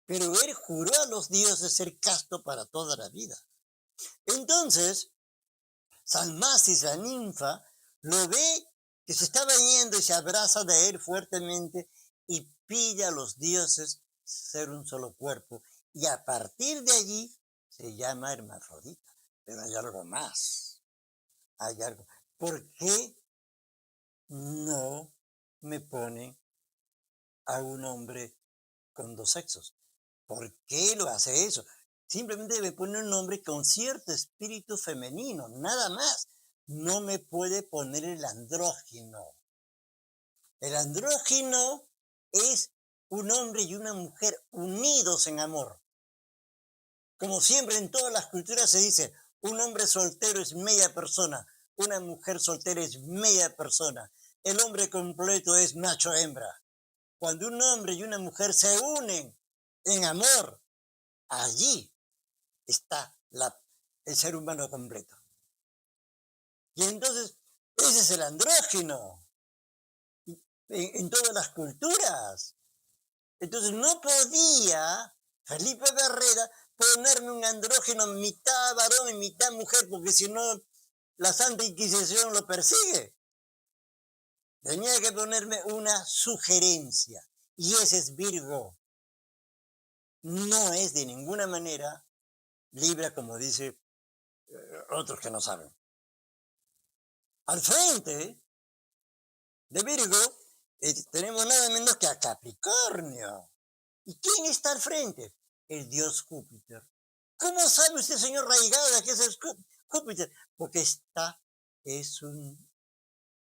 Pero él juró a los dioses ser casto para toda la vida. Entonces, Salmacis, la ninfa, lo ve que se está bañando y se abraza de él fuertemente y pide a los dioses ser un solo cuerpo. Y a partir de allí se llama hermafrodita. Pero hay algo más. Hay algo. ¿Por qué no me ponen a un hombre con dos sexos? ¿Por qué lo hace eso? Simplemente me pone un hombre con cierto espíritu femenino, nada más. No me puede poner el andrógino. El andrógino es un hombre y una mujer unidos en amor. Como siempre en todas las culturas se dice, un hombre soltero es media persona, una mujer soltera es media persona, el hombre completo es macho hembra. Cuando un hombre y una mujer se unen en amor, allí está el ser humano completo. Y entonces, ese es el andrógino en todas las culturas. Entonces no podía Felipe Barrera ponerme un andrógeno mitad varón y mitad mujer, porque si no, la Santa Inquisición lo persigue. Tenía que ponerme una sugerencia, y ese es Virgo. No es de ninguna manera Libra, como dice otros que no saben. Al frente de Virgo tenemos nada menos que a Capricornio. ¿Y quién está al frente? El dios Júpiter. ¿Cómo sabe usted, señor Raigada, que ese es Júpiter? Porque es un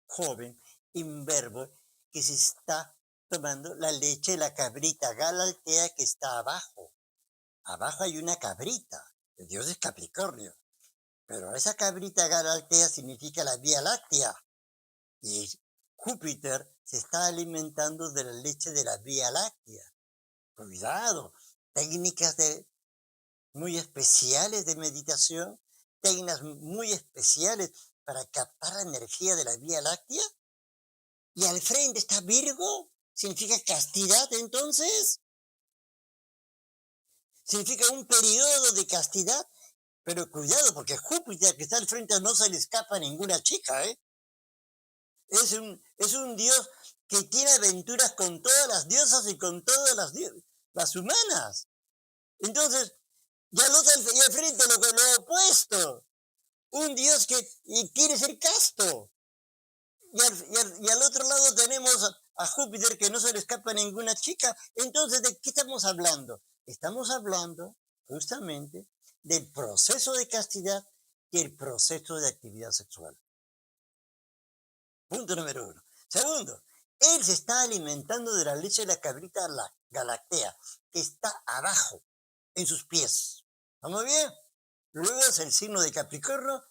joven imberbo que se está tomando la leche de la cabrita Galatea que está abajo. Abajo hay una cabrita. El dios es Capricornio. Pero esa cabrita Galatea significa la Vía Láctea. Y Júpiter se está alimentando de la leche de la Vía Láctea. Cuidado, técnicas muy especiales de meditación, técnicas muy especiales para captar la energía de la Vía Láctea. Y al frente está Virgo, significa castidad entonces. Significa un periodo de castidad. Pero cuidado, porque Júpiter que está al frente no se le escapa a ninguna chica, ¿eh? Es un dios que tiene aventuras con todas las diosas y con todas las humanas. Entonces, ya y al frente lo opuesto. Un dios que quiere ser casto. Y al otro lado tenemos a Júpiter que no se le escapa a ninguna chica. Entonces, ¿de qué estamos hablando? Estamos hablando justamente del proceso de castidad y el proceso de actividad sexual. Punto número 1. Segundo, él se está alimentando de la leche de la cabrita Galactea, que está abajo, en sus pies. ¿Vamos bien? Luego es el signo de Capricornio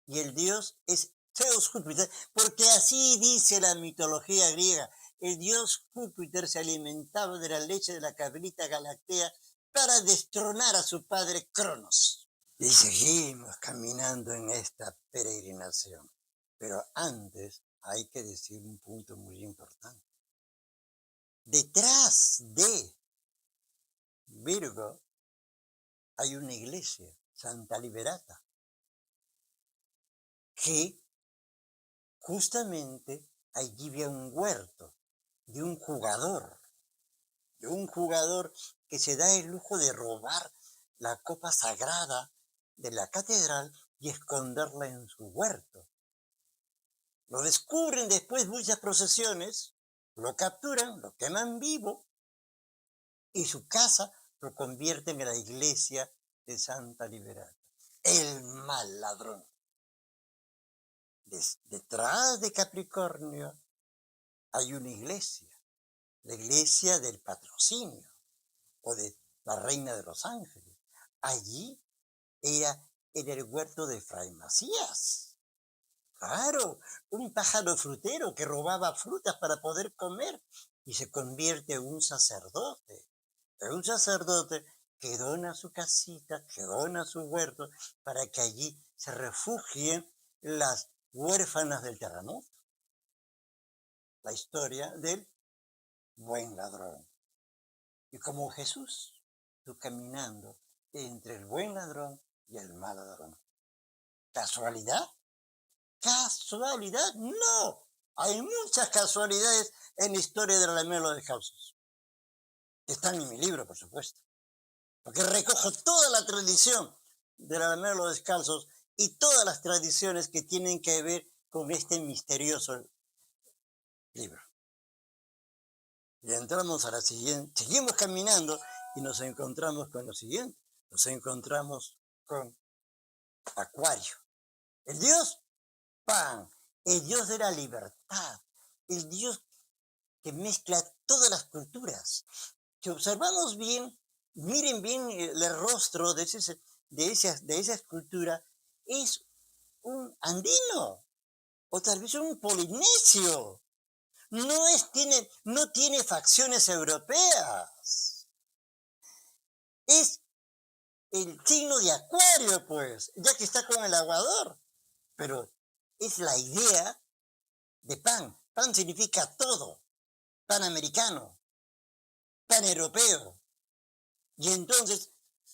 y el dios es Zeus Júpiter, porque así dice la mitología griega. El dios Júpiter se alimentaba de la leche de la cabrita Galactea para destronar a su padre Cronos. Y seguimos caminando en esta peregrinación. Pero antes hay que decir un punto muy importante. Detrás de Virgo hay una iglesia, Santa Liberata, que justamente allí había un huerto de un jugador que se da el lujo de robar la copa sagrada de la catedral y esconderla en su huerto. Lo descubren después muchas procesiones lo capturan, lo queman vivo y su casa lo convierten en la iglesia de Santa Liberata. El mal ladrón. Detrás de Capricornio hay una iglesia, la iglesia del patrocinio o de la Reina de los Ángeles. Allí era en el huerto de Fray Macías. Claro, un pájaro frutero que robaba frutas para poder comer y se convierte en un sacerdote. En un sacerdote que dona su casita, que dona su huerto para que allí se refugien las huérfanas del terremoto. La historia del buen ladrón. Y como Jesús, tú caminando entre el buen ladrón y el mal ladrón. ¿Casualidad? ¿Casualidad? No. Hay muchas casualidades en la historia del Alameda de Descalzos. Están en mi libro, por supuesto. Porque recojo toda la tradición del Alameda de los Descalzos y todas las tradiciones que tienen que ver con este misterioso libro. Y entramos a la siguiente, seguimos caminando y nos encontramos con lo siguiente. Nos encontramos con Acuario. El dios Pan, el dios de la libertad, el dios que mezcla todas las culturas. Si observamos bien, miren bien el rostro de esa escultura, es un andino o tal vez un polinesio. No tiene facciones europeas. Es el signo de Acuario, pues, ya que está con el aguador. Pero es la idea de Pan. Pan significa todo. Panamericano, paneuropeo. Y entonces,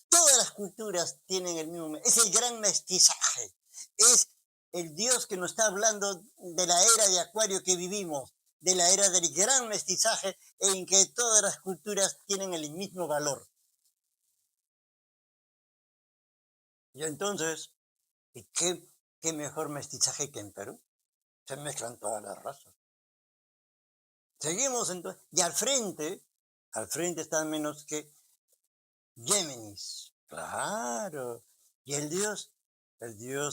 todas las culturas tienen el mismo. Es el gran mestizaje. Es el Dios que nos está hablando de la era de Acuario que vivimos, de la era del gran mestizaje en que todas las culturas tienen el mismo valor. Y entonces, ¿y qué mejor mestizaje que en Perú? Se mezclan todas las razas. Seguimos entonces, y al frente está menos que Géminis. Claro. Y el dios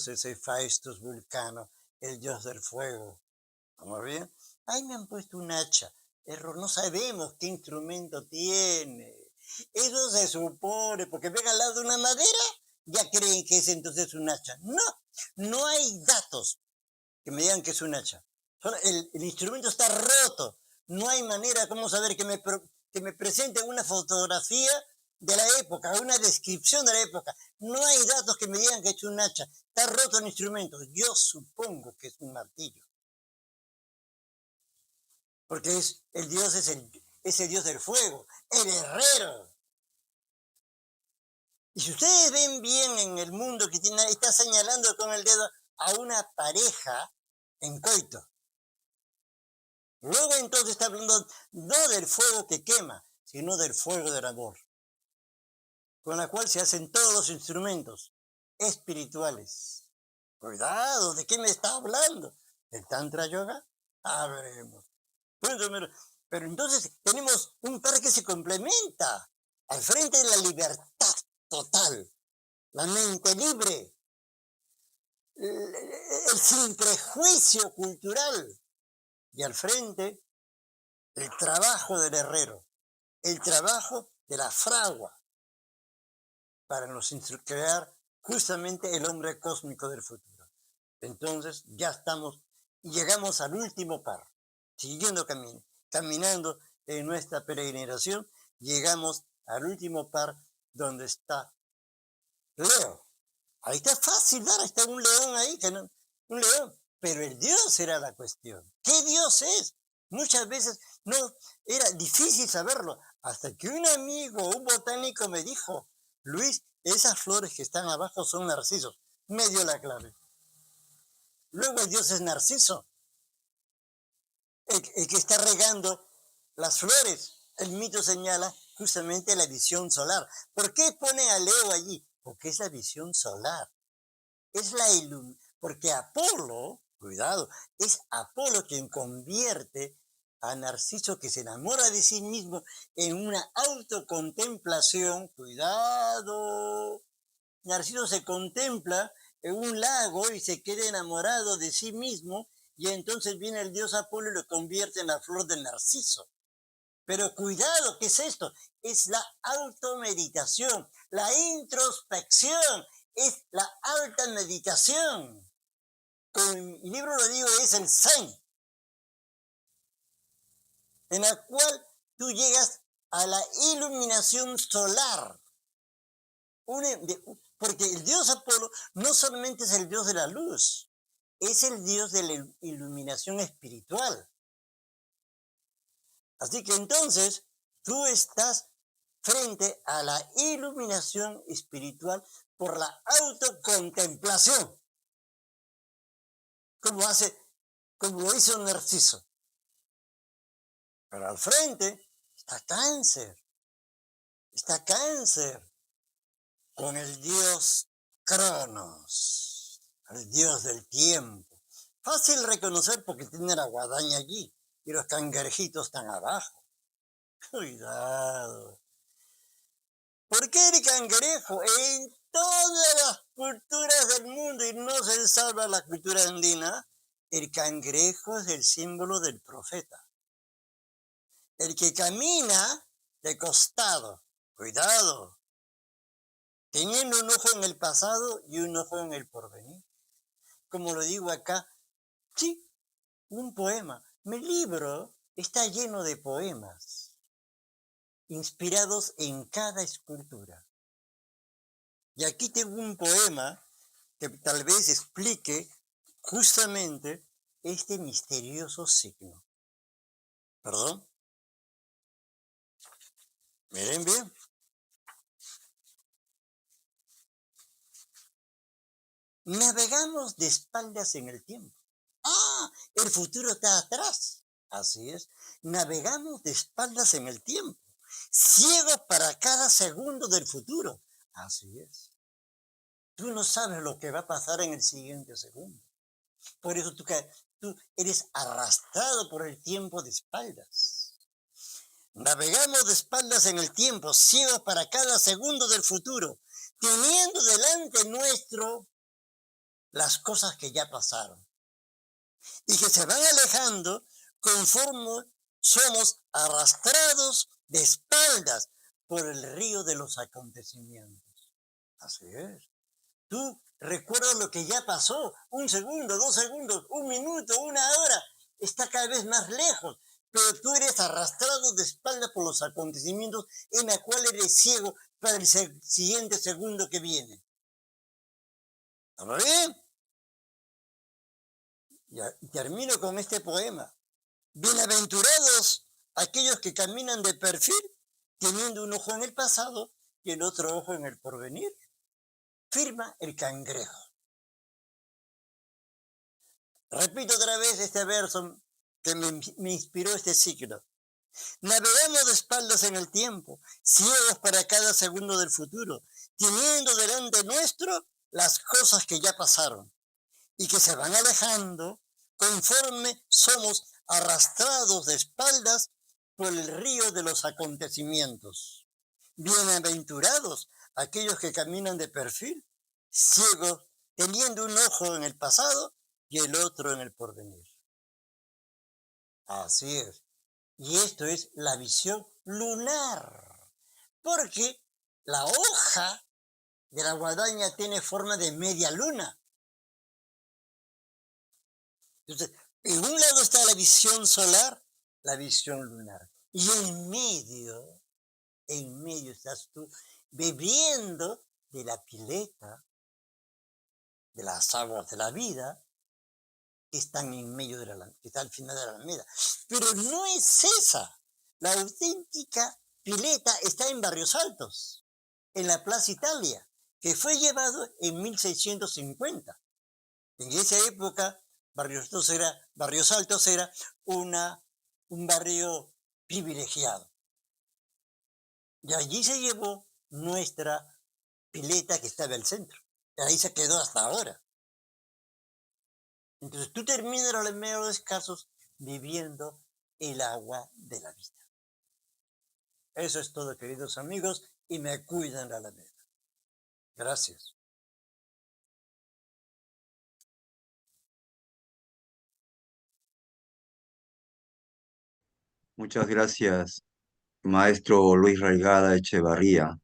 es Hephaestus Vulcano, el dios del fuego. ¿Vamos bien? Ahí me han puesto un hacha. Error, no sabemos qué instrumento tiene. Eso se supone, porque ven al lado de una madera, ya creen que es entonces un hacha. No hay datos que me digan que es un hacha. El instrumento está roto. No hay manera como saber que me presente una fotografía de la época, una descripción de la época. No hay datos que me digan que es un hacha. Está roto el instrumento. Yo supongo que es un martillo. Porque el dios es el dios del fuego, el herrero. Y si ustedes ven bien en el mundo que está señalando con el dedo a una pareja en coito. Luego entonces está hablando no del fuego que quema, sino del fuego del amor, con la cual se hacen todos los instrumentos espirituales. Cuidado, ¿de qué me está hablando? ¿Del Tantra Yoga? Veremos. Pero entonces tenemos un par que se complementa. Al frente de la libertad total, la mente libre, el sin prejuicio cultural. Y al frente, el trabajo del herrero, el trabajo de la fragua, para crear justamente el hombre cósmico del futuro. Entonces ya llegamos al último par, siguiendo caminando en nuestra peregrinación, llegamos al último par donde está Leo. Ahí está fácil dar, está un león ahí, un león. Pero el Dios era la cuestión. ¿Qué Dios es? Muchas veces no era difícil saberlo, hasta que un amigo, un botánico me dijo, Luis, esas flores que están abajo son narcisos. Me dio la clave. Luego el Dios es Narciso, el que está regando las flores. El mito señala justamente la visión solar. ¿Por qué pone a Leo allí? Porque es la visión solar. Es la iluminación. Porque Apolo, cuidado, es Apolo quien convierte a Narciso, que se enamora de sí mismo en una autocontemplación. Cuidado. Narciso se contempla en un lago y se queda enamorado de sí mismo, y entonces viene el dios Apolo y lo convierte en la flor del narciso. Pero cuidado, ¿qué es esto? Es la automeditación, la introspección, es la alta meditación. Con mi libro lo digo, es el Zen, en la cual tú llegas a la iluminación solar. Porque el dios Apolo no solamente es el dios de la luz, es el dios de la iluminación espiritual. Así que entonces tú estás frente a la iluminación espiritual por la autocontemplación, como lo hizo Narciso. Pero al frente está Cáncer, con el dios Cronos, el dios del tiempo. Fácil reconocer porque tiene la guadaña allí y los cangrejitos están abajo. Cuidado. ¿Por qué el cangrejo? En todas las culturas del mundo, y no se salva la cultura andina, el cangrejo es el símbolo del profeta. El que camina de costado, cuidado, teniendo un ojo en el pasado y un ojo en el porvenir. Como lo digo acá, sí, un poema. Mi libro está lleno de poemas, inspirados en cada escultura. Y aquí tengo un poema que tal vez explique justamente este misterioso signo. ¿Perdón? Miren bien. Navegamos de espaldas en el tiempo. ¡Ah! El futuro está atrás. Así es. Navegamos de espaldas en el tiempo, ciegos para cada segundo del futuro. Así es. Tú no sabes lo que va a pasar en el siguiente segundo. Por eso tú eres arrastrado por el tiempo de espaldas. Navegamos de espaldas en el tiempo, ciegos para cada segundo del futuro, teniendo delante nuestro las cosas que ya pasaron y que se van alejando conforme somos arrastrados de espaldas por el río de los acontecimientos. Así es. Tú recuerdas lo que ya pasó, 1 segundo, 2 segundos, 1 minuto, 1 hora, está cada vez más lejos, pero tú eres arrastrado de espaldas por los acontecimientos en la cual eres ciego para el siguiente segundo que viene. ¿Está bien? Y termino con este poema. Bienaventurados aquellos que caminan de perfil, teniendo un ojo en el pasado y el otro ojo en el porvenir. Firma el cangrejo. Repito otra vez este verso que me inspiró este signo. Navegamos de espaldas en el tiempo, ciegos para cada segundo del futuro, teniendo delante nuestro las cosas que ya pasaron y que se van alejando conforme somos arrastrados de espaldas por el río de los acontecimientos. Bienaventurados aquellos que caminan de perfil, ciegos, teniendo un ojo en el pasado y el otro en el porvenir. Así es. Y esto es la visión lunar, porque la hoja de la guadaña tiene forma de media luna. Entonces, en un lado está la visión solar, la visión lunar. Y en medio estás tú bebiendo de la pileta, de las aguas de la vida, que están en medio de que está al final de la alameda. Pero no es esa. La auténtica pileta está en Barrios Altos, en la Plaza Italia, que fue llevado en 1650. En esa época, Barrios Altos era un barrio privilegiado. Y allí se llevó nuestra pileta que estaba al centro. Y ahí se quedó hasta ahora. Entonces tú terminas los medios escasos viviendo el agua de la vida. Eso es todo, queridos amigos, y me cuidan la Alameda. Gracias. Muchas gracias, maestro Luis Raigada Echevarría,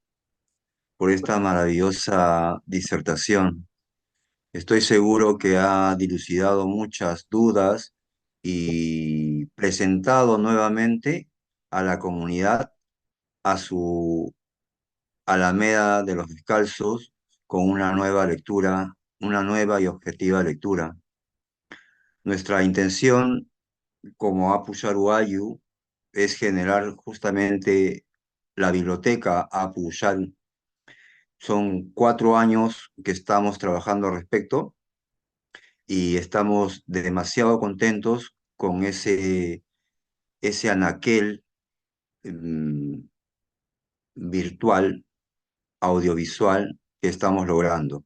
por esta maravillosa disertación. Estoy seguro que ha dilucidado muchas dudas y presentado nuevamente a la comunidad a su Alameda de los Descalzos con una nueva lectura, una nueva y objetiva lectura. Nuestra intención como Apu Saruayu es generar justamente la biblioteca Apu Saru. Son 4 años que estamos trabajando al respecto y estamos demasiado contentos con ese anaquel virtual, audiovisual que estamos logrando.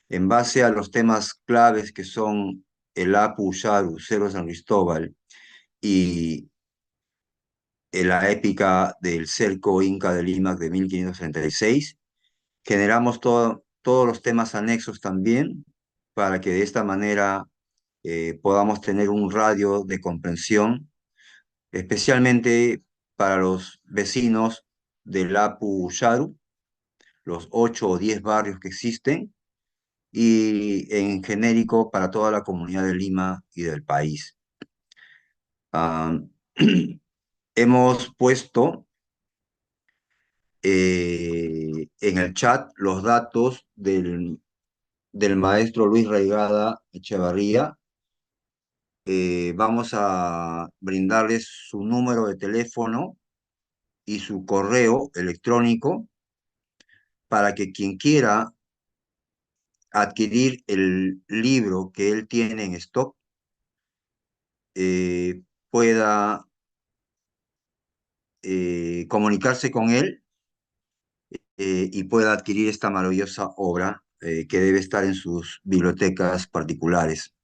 En base a los temas claves que son el Apu Saru, Cerro San Cristóbal y la épica del cerco inca de Limac de 1536, generamos todos los temas anexos también para que de esta manera podamos tener un radio de comprensión, especialmente para los vecinos del Apu Saru, los 8 o 10 barrios que existen, y en genérico para toda la comunidad de Lima y del país. Ah, hemos puesto en el chat los datos del maestro Luis Raigada Echevarría. Vamos a brindarles su número de teléfono y su correo electrónico para que quien quiera adquirir el libro que él tiene en stock pueda comunicarse con él y pueda adquirir esta maravillosa obra que debe estar en sus bibliotecas particulares.